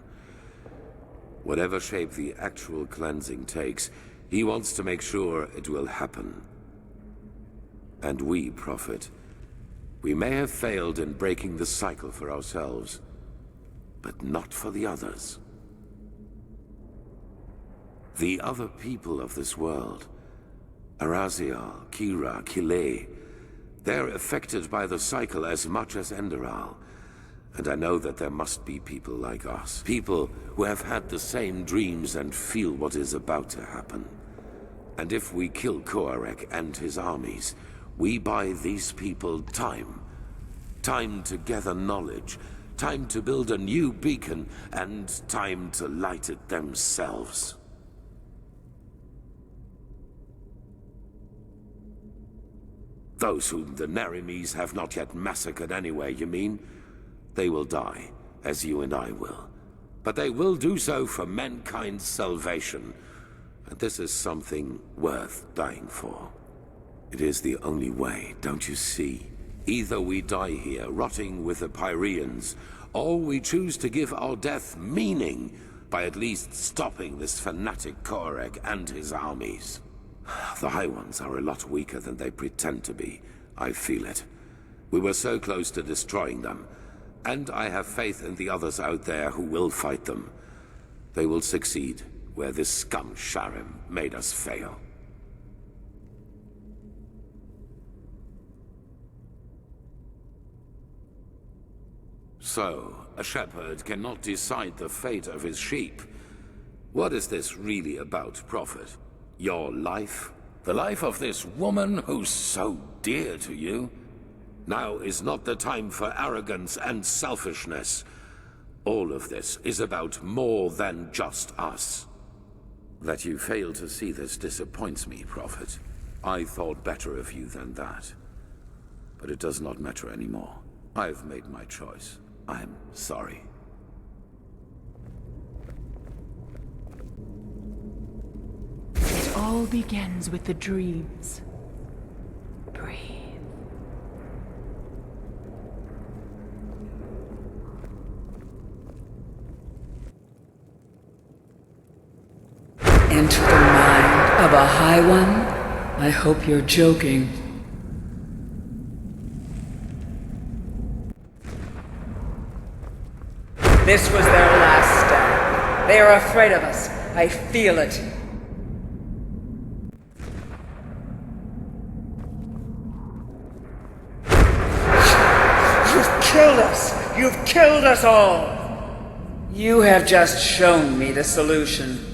Whatever shape the actual cleansing takes, he wants to make sure it will happen. And we profit. We may have failed in breaking the cycle for ourselves, but not for the others. The other people of this world, Arazial, Kira, Kile, they're affected by the cycle as much as Enderal. And I know that there must be people like us. People who have had the same dreams and feel what is about to happen. And if we kill Koarek and his armies, we buy these people time. Time to gather knowledge. Time to build a new beacon. And time to light it themselves. Those whom the Nerimes have not yet massacred anyway, you mean? They will die, as you and I will. But they will do so for mankind's salvation. And this is something worth dying for. It is the only way, don't you see? Either we die here, rotting with the Pyreans, or we choose to give our death meaning by at least stopping this fanatic Koarek and his armies. The High Ones are a lot weaker than they pretend to be. I feel it. We were so close to destroying them. And I have faith in the others out there who will fight them. They will succeed where this scum Sharrim made us fail. So, a shepherd cannot decide the fate of his sheep. What is this really about, Prophet? Your life? The life of this woman who's so dear to you? Now is not the time for arrogance and selfishness. All of this is about more than just us. That you fail to see this disappoints me, Prophet. I thought better of you than that. But it does not matter anymore. I've made my choice. I'm sorry. It all begins with the dreams. Breathe. Enter the mind of a High One? I hope you're joking. This was their last stand. They are afraid of us. I feel it. You've killed us! You've killed us all! You have just shown me the solution.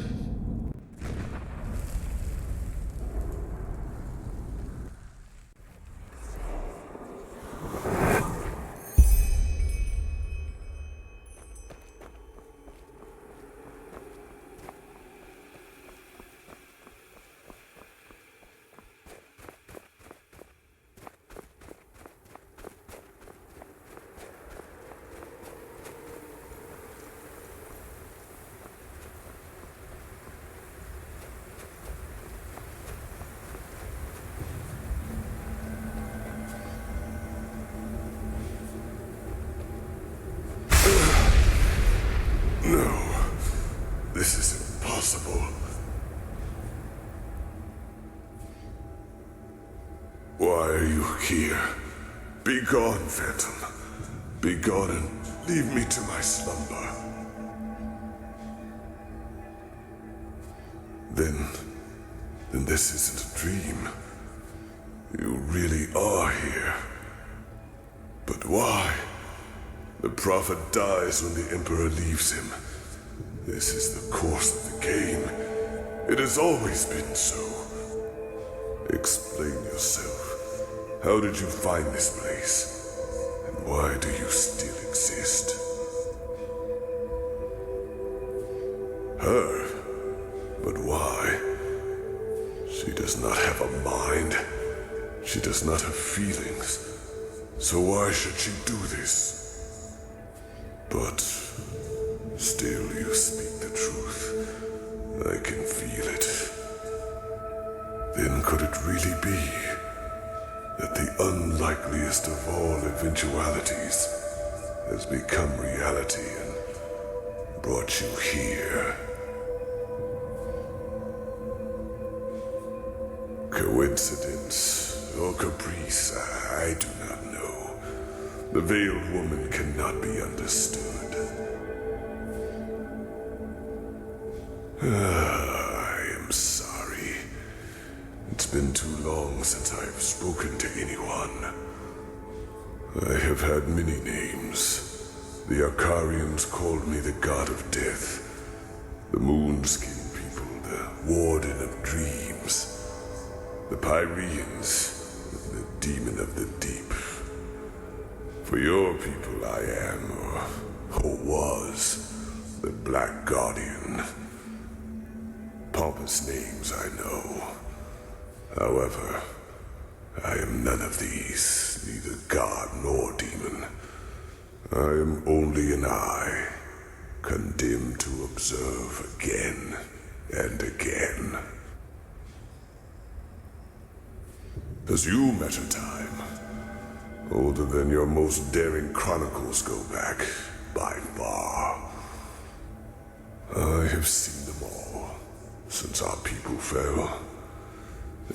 No, this is impossible. Why are you here? Be gone, Phantom. Be gone and leave me to my slumber. Then this isn't a dream. You really are here. But why? The Prophet dies when the Emperor leaves him. This is the course of the game. It has always been so. Explain yourself. How did you find this place? And why do you still exist? Her? But why? She does not have a mind. She does not have feelings. So why should she do this? But still you speak the truth. I can feel it. Then could it really be that the unlikeliest of all eventualities has become reality and brought you here? Coincidence or caprice, I do not know. The veiled woman cannot be understood. I am sorry. It's been too long since I have spoken to anyone. I have had many names. The Arcarians called me the God of Death, the Moonskin people, the Warden of Dreams, the Pyreans, the Demon of the Deep. For your people I am, or was, the Black Guardian. Pompous names, I know. However, I am none of these, neither god nor demon. I am only an eye, condemned to observe again and again. As you measure time, older than your most daring chronicles go back, by far. I have seen them all, since our people fell.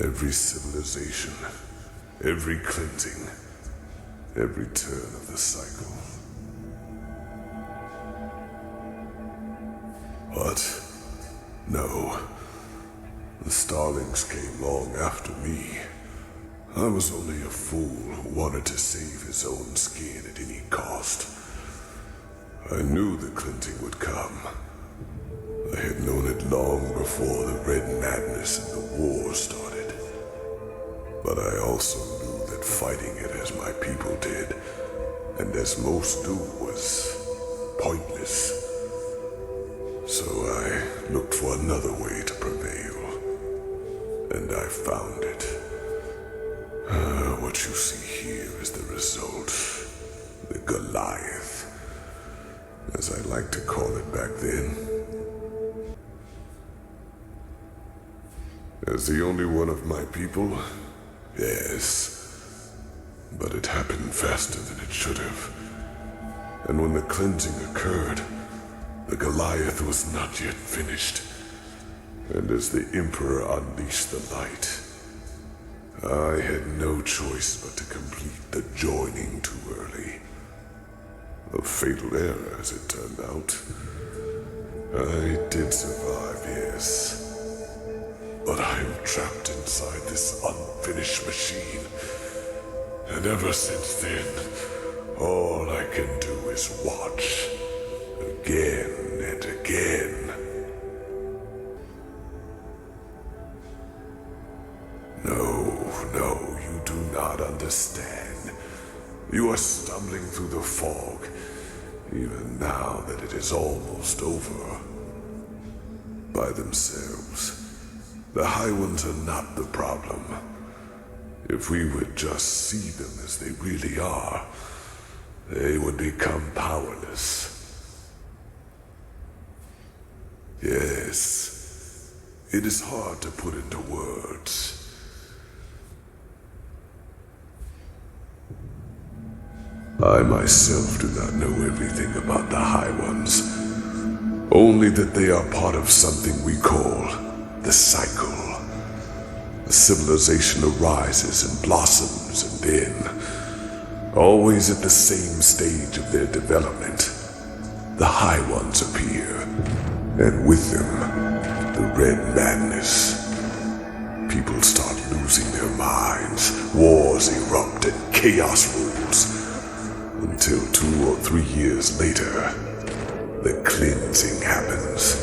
Every civilization, every cleansing, every turn of the cycle. But, no. The Starlings came long after me. I was only a fool who wanted to save his own skin at any cost. I knew the cleansing would come. I had known it long before the Red Madness and the war started. But I also knew that fighting it as my people did, and as most do, was pointless. So I looked for another way to prevail. And I found it. What you see here is the result. The Goliath, as I like to call it back then. As the only one of my people, yes. But it happened faster than it should have. And when the cleansing occurred, the Goliath was not yet finished. And as the Emperor unleashed the light, I had no choice but to complete the joining too early. A fatal error, as it turned out. I did survive, yes. But I am trapped inside this unfinished machine. And ever since then, all I can do is watch. Again and again. No, you do not understand. You are stumbling through the fog, even now that it is almost over. By themselves, the High Ones are not the problem. If we would just see them as they really are, they would become powerless. Yes, it is hard to put into words. I myself do not know everything about the High Ones. Only that they are part of something we call the cycle. The civilization arises and blossoms, and then, always at the same stage of their development, the High Ones appear, and with them, the Red Madness. People start losing their minds, wars erupt, and chaos rules. Until 2 or 3 years later, the cleansing happens.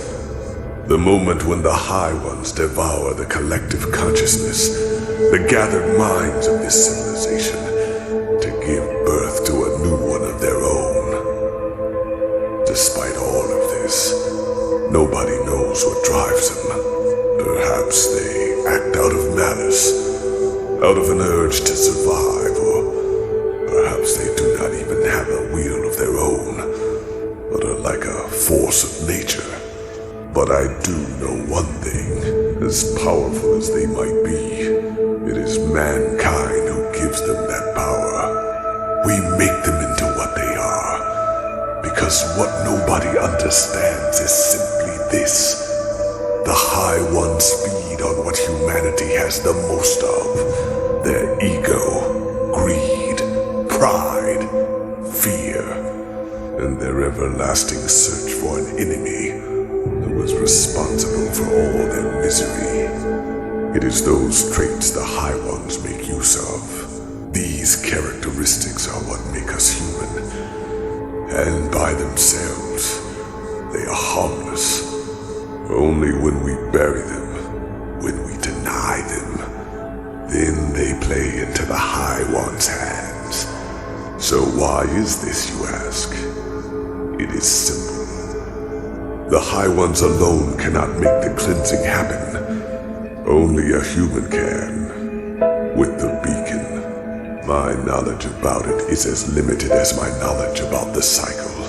The moment when the High Ones devour the collective consciousness, the gathered minds of this civilization, to give birth to a new one of their own. Despite all of this, nobody knows what drives them. Perhaps they act out of malice, out of an urge to survive, or perhaps they do not even have a will of their own, but are like a force of nature. But I do know one thing, as powerful as they might be, it is mankind who gives them that power. We make them into what they are, because what nobody understands is simply this. The High Ones feed on what humanity has the most of, their ego, greed, pride, fear, and their everlasting search for an enemy who was responsible for all their misery. It is those traits the High Ones make use of. These characteristics are what make us human, and by themselves, they are harmless. Only when we bury them, when we deny them, then they play into the High Ones' hands. So why is this, you ask? It is simple. The High Ones alone cannot make the cleansing happen. Only a human can. With the beacon, my knowledge about it is as limited as my knowledge about the cycle.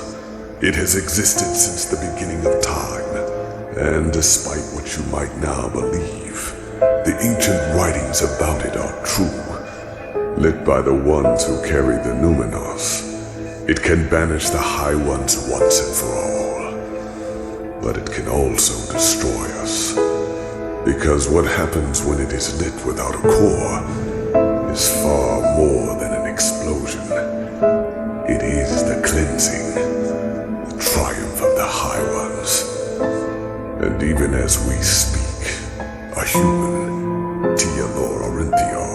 It has existed since the beginning of time, and despite what you might now believe, the ancient writings about it are true. Lit by the ones who carry the Numenos, it can banish the High Ones once and for all. But it can also destroy us. Because what happens when it is lit without a core is far more than an explosion. It is the cleansing, the triumph of the High Ones. And even as we speak, a human, Tealor Orinthiol,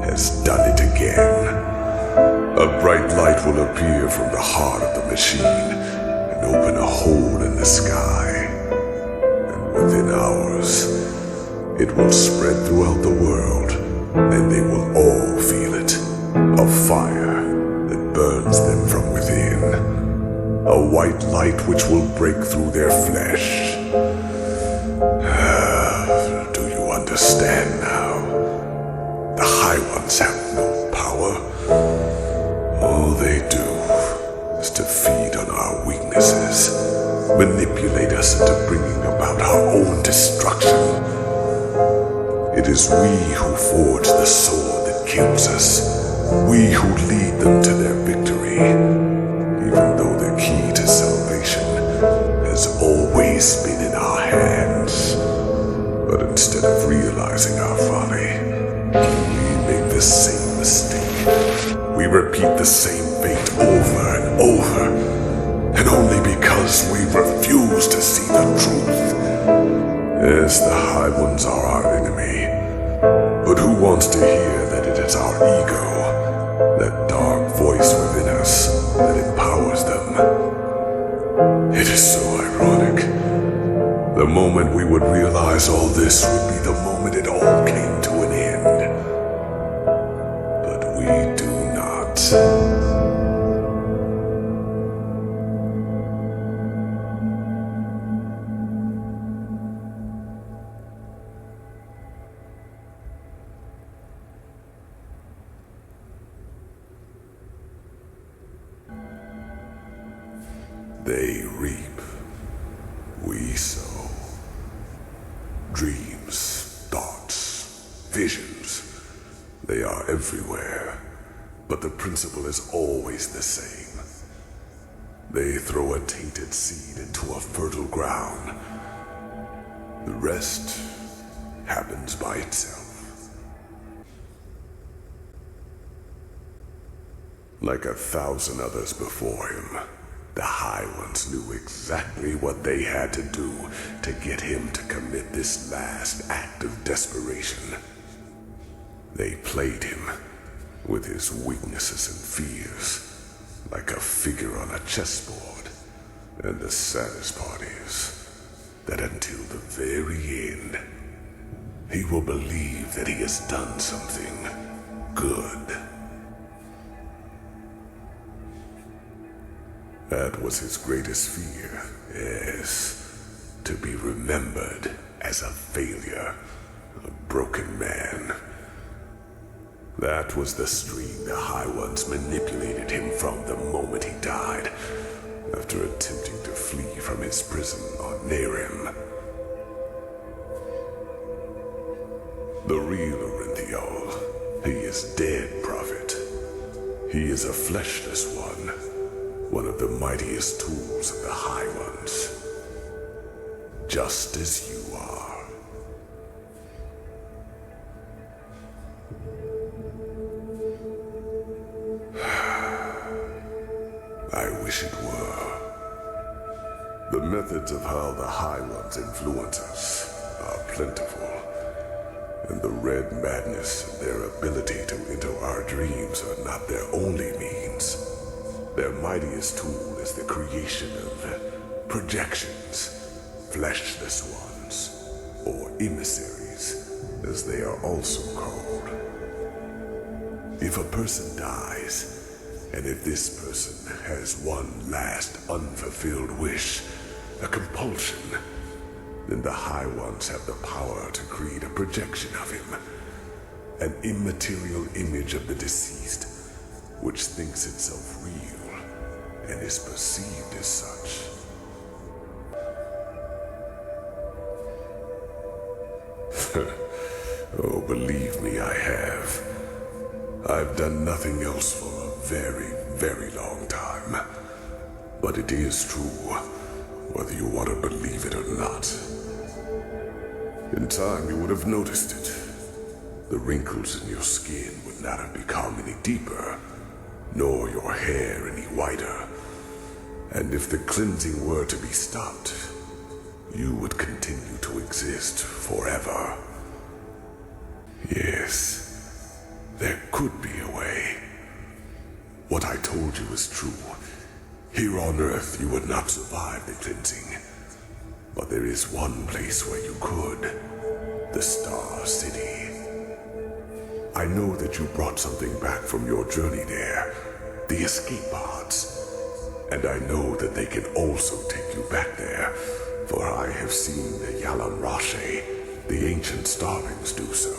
has done it again. A bright light will appear from the heart of the machine and open a hole in the sky. And within hours, it will spread throughout the world, and they will all feel it. A fire that burns them from within. A white light which will break through their flesh. Do you understand now? The High Ones have no power. All they do is to feed on our weaknesses, manipulate us into bringing about our own destruction. It is we who forge the sword that kills us, we who lead them to their victory, even though the key to salvation has always been in our hands. But instead of realizing our folly, we make the same mistake. We repeat the same fate over and over, because we refuse to see the truth. Yes, the High Ones are our enemy. But who wants to hear that it is our ego, that dark voice within us, that empowers them? It is so ironic. The moment we would realize all this would be the moment it all came to an end. But we do not. They reap, we sow. Dreams, thoughts, visions, they are everywhere, but the principle is always the same. They throw a tainted seed into a fertile ground. The rest happens by itself. Like 1,000 others before him, the High Ones knew exactly what they had to do to get him to commit this last act of desperation. They played him with his weaknesses and fears, like a figure on a chessboard. And the saddest part is that until the very end, he will believe that he has done something good. That was his greatest fear, yes. To be remembered as a failure, a broken man. That was the stream the High Ones manipulated him from the moment he died, after attempting to flee from his prison on Nerim. The real Orinthiol, he is dead, Prophet. He is a fleshless one of the mightiest tools of the High Ones. Just as you are. I wish it were. The methods of how the High Ones influence us are plentiful, and the Red Madness and their ability to enter our dreams are not their only means. Their mightiest tool is the creation of projections, fleshless ones, or emissaries, as they are also called. If a person dies, and if this person has one last unfulfilled wish, a compulsion, then the High Ones have the power to create a projection of him, an immaterial image of the deceased, which thinks itself real and is perceived as such. Oh, believe me, I have. I've done nothing else for a very, very long time. But it is true, whether you want to believe it or not. In time, you would have noticed it. The wrinkles in your skin would not have become any deeper, nor your hair any whiter. And if the cleansing were to be stopped, you would continue to exist forever. Yes, there could be a way. What I told you is true. Here on Earth, you would not survive the cleansing. But there is one place where you could. The Star City. I know that you brought something back from your journey there. The escape pods. And I know that they can also take you back there, for I have seen the Yalam Rashe, the ancient starlings, do so.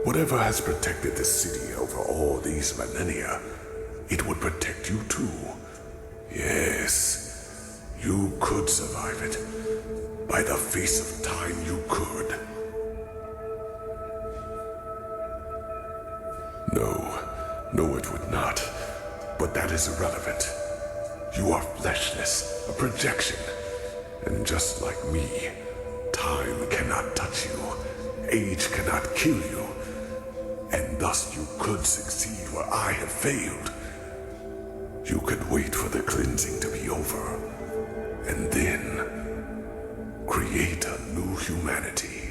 Whatever has protected the city over all these millennia, it would protect you too. Yes, you could survive it. By the face of time, you could. No, it would not. But that is irrelevant. You are fleshless, a projection. And just like me, time cannot touch you. Age cannot kill you. And thus you could succeed where I have failed. You could wait for the cleansing to be over, and then create a new humanity.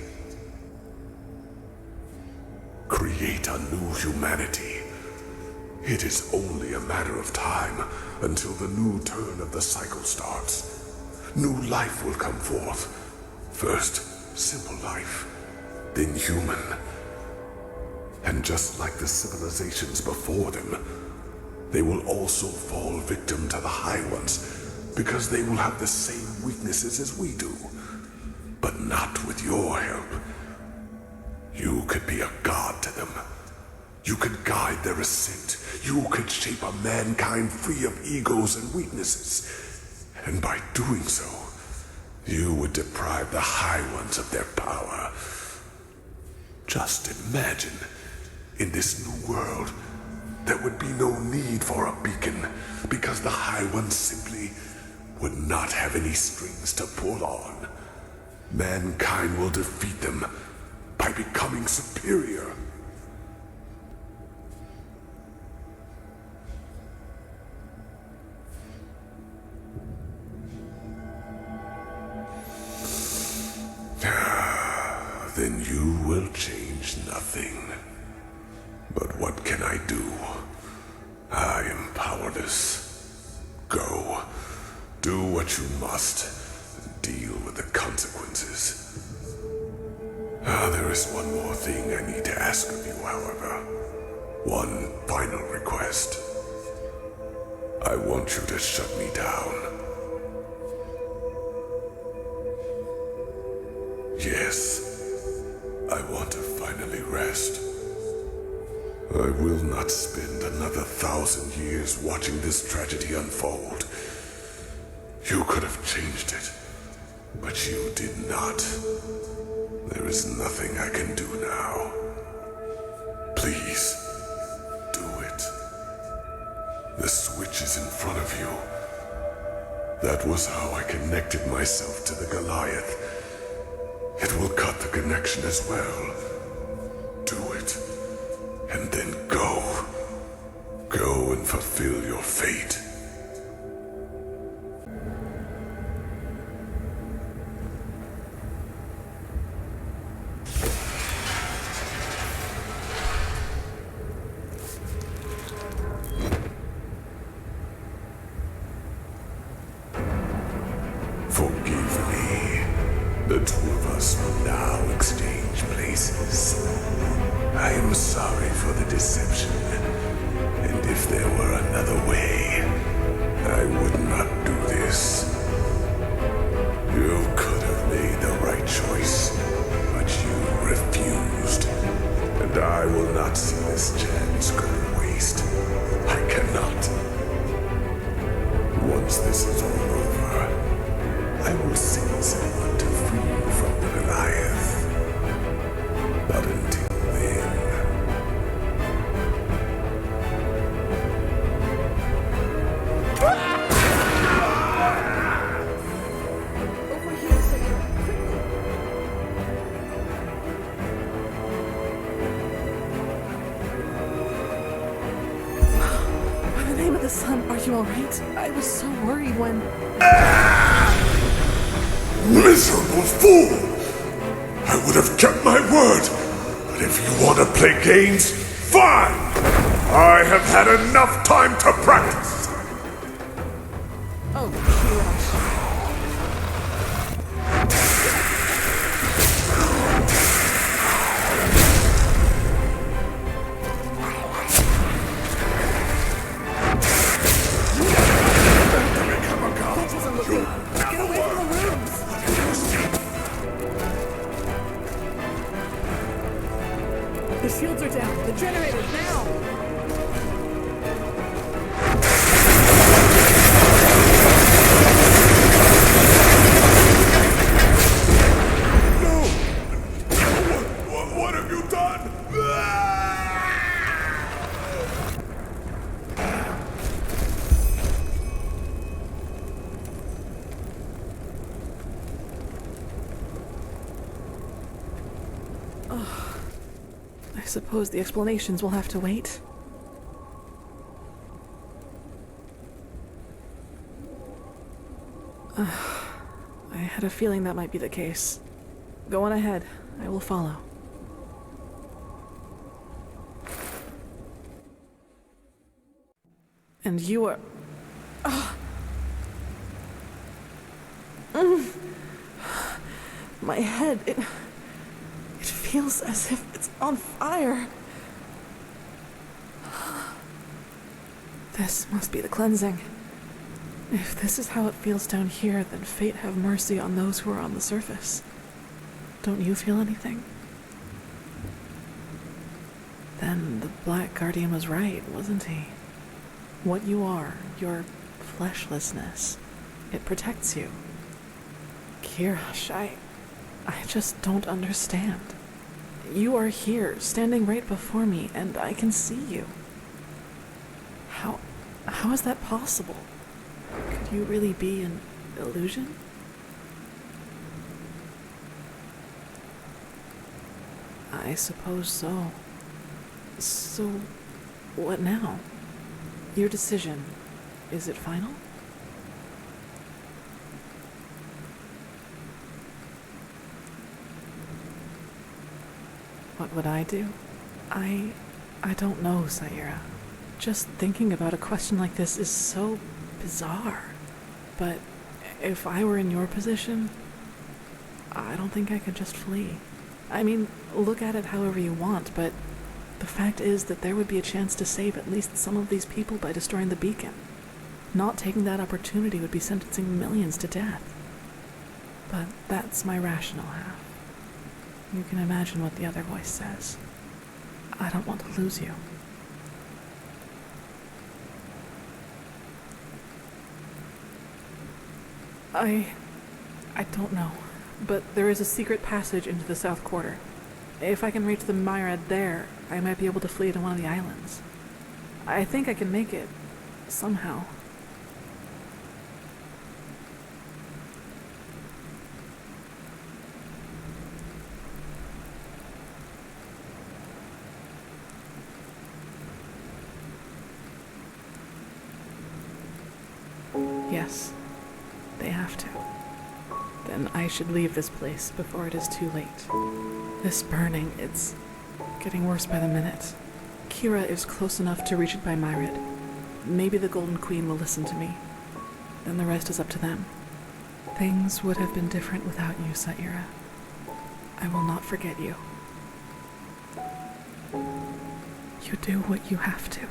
Create a new humanity. It is only a matter of time until the new turn of the cycle starts. New life will come forth. First, simple life, then human. And just like the civilizations before them, they will also fall victim to the High Ones, because they will have the same weaknesses as we do. But not with your help. You could be a god to them. You could guide their ascent. You could shape a mankind free of egos and weaknesses. And by doing so, you would deprive the High Ones of their power. Just imagine, in this new world, there would be no need for a beacon, because the High Ones simply would not have any strings to pull on. Mankind will defeat them by becoming superior. Then you will change nothing. But what can I do? I am powerless. Go. Do what you must. Deal with the consequences. There is one more thing I need to ask of you, however. One final request. I want you to shut me down. Yes. I want to finally rest. I will not spend another 1,000 years watching this tragedy unfold. You could have changed it, but you did not. There is nothing I can do now. Please, do it. The switch is in front of you. That was how I connected myself to the Goliath. It will cut the connection as well. Do it. And then go. Go and fulfill your fate. Forgive me. The two of us will now exchange places. I am sorry for the deception, and if there were another way, I would not do this. You could have made the right choice, but you refused. And I will not see this chance go to waste. I cannot. Once this is all over, I will send someone to free you from the Goliath. But until then... In the name of the sun, are you alright? I was so worried when... Miserable fool! I would have kept my word, but if you want to play games, fine! I have had enough time to practice! Oh, The shields are down. The generators, now! What have you done? I suppose the explanations will have to wait. I had a feeling that might be the case. Go on ahead. I will follow. And you are... My head, it feels as if it's on fire. This must be the cleansing. If this is how it feels down here, then fate have mercy on those who are on the surface. Don't you feel anything? Then the Black Guardian was right, wasn't he? What you are, your fleshlessness, it protects you. Kirash, I just don't understand. You are here, standing right before me, and I can see you. How is that possible? Could you really be an illusion? I suppose so. So, what now? Your decision, is it final? What would I do? I don't know, Saira. Just thinking about a question like this is so bizarre. But if I were in your position, I don't think I could just flee. I mean, look at it however you want, but the fact is that there would be a chance to save at least some of these people by destroying the beacon. Not taking that opportunity would be sentencing millions to death. But that's my rational half. You can imagine what the other voice says. I don't want to lose you. I don't know, but there is a secret passage into the South Quarter. If I can reach the Myriad there, I might be able to flee to one of the islands. I think I can make it, somehow. Yes, they have to. Then I should leave this place before it is too late. This burning, it's getting worse by the minute. Kira is close enough to reach it by Myriad. Maybe the Golden Queen will listen to me. Then the rest is up to them. Things would have been different without you, Saira. I will not forget you. You do what you have to.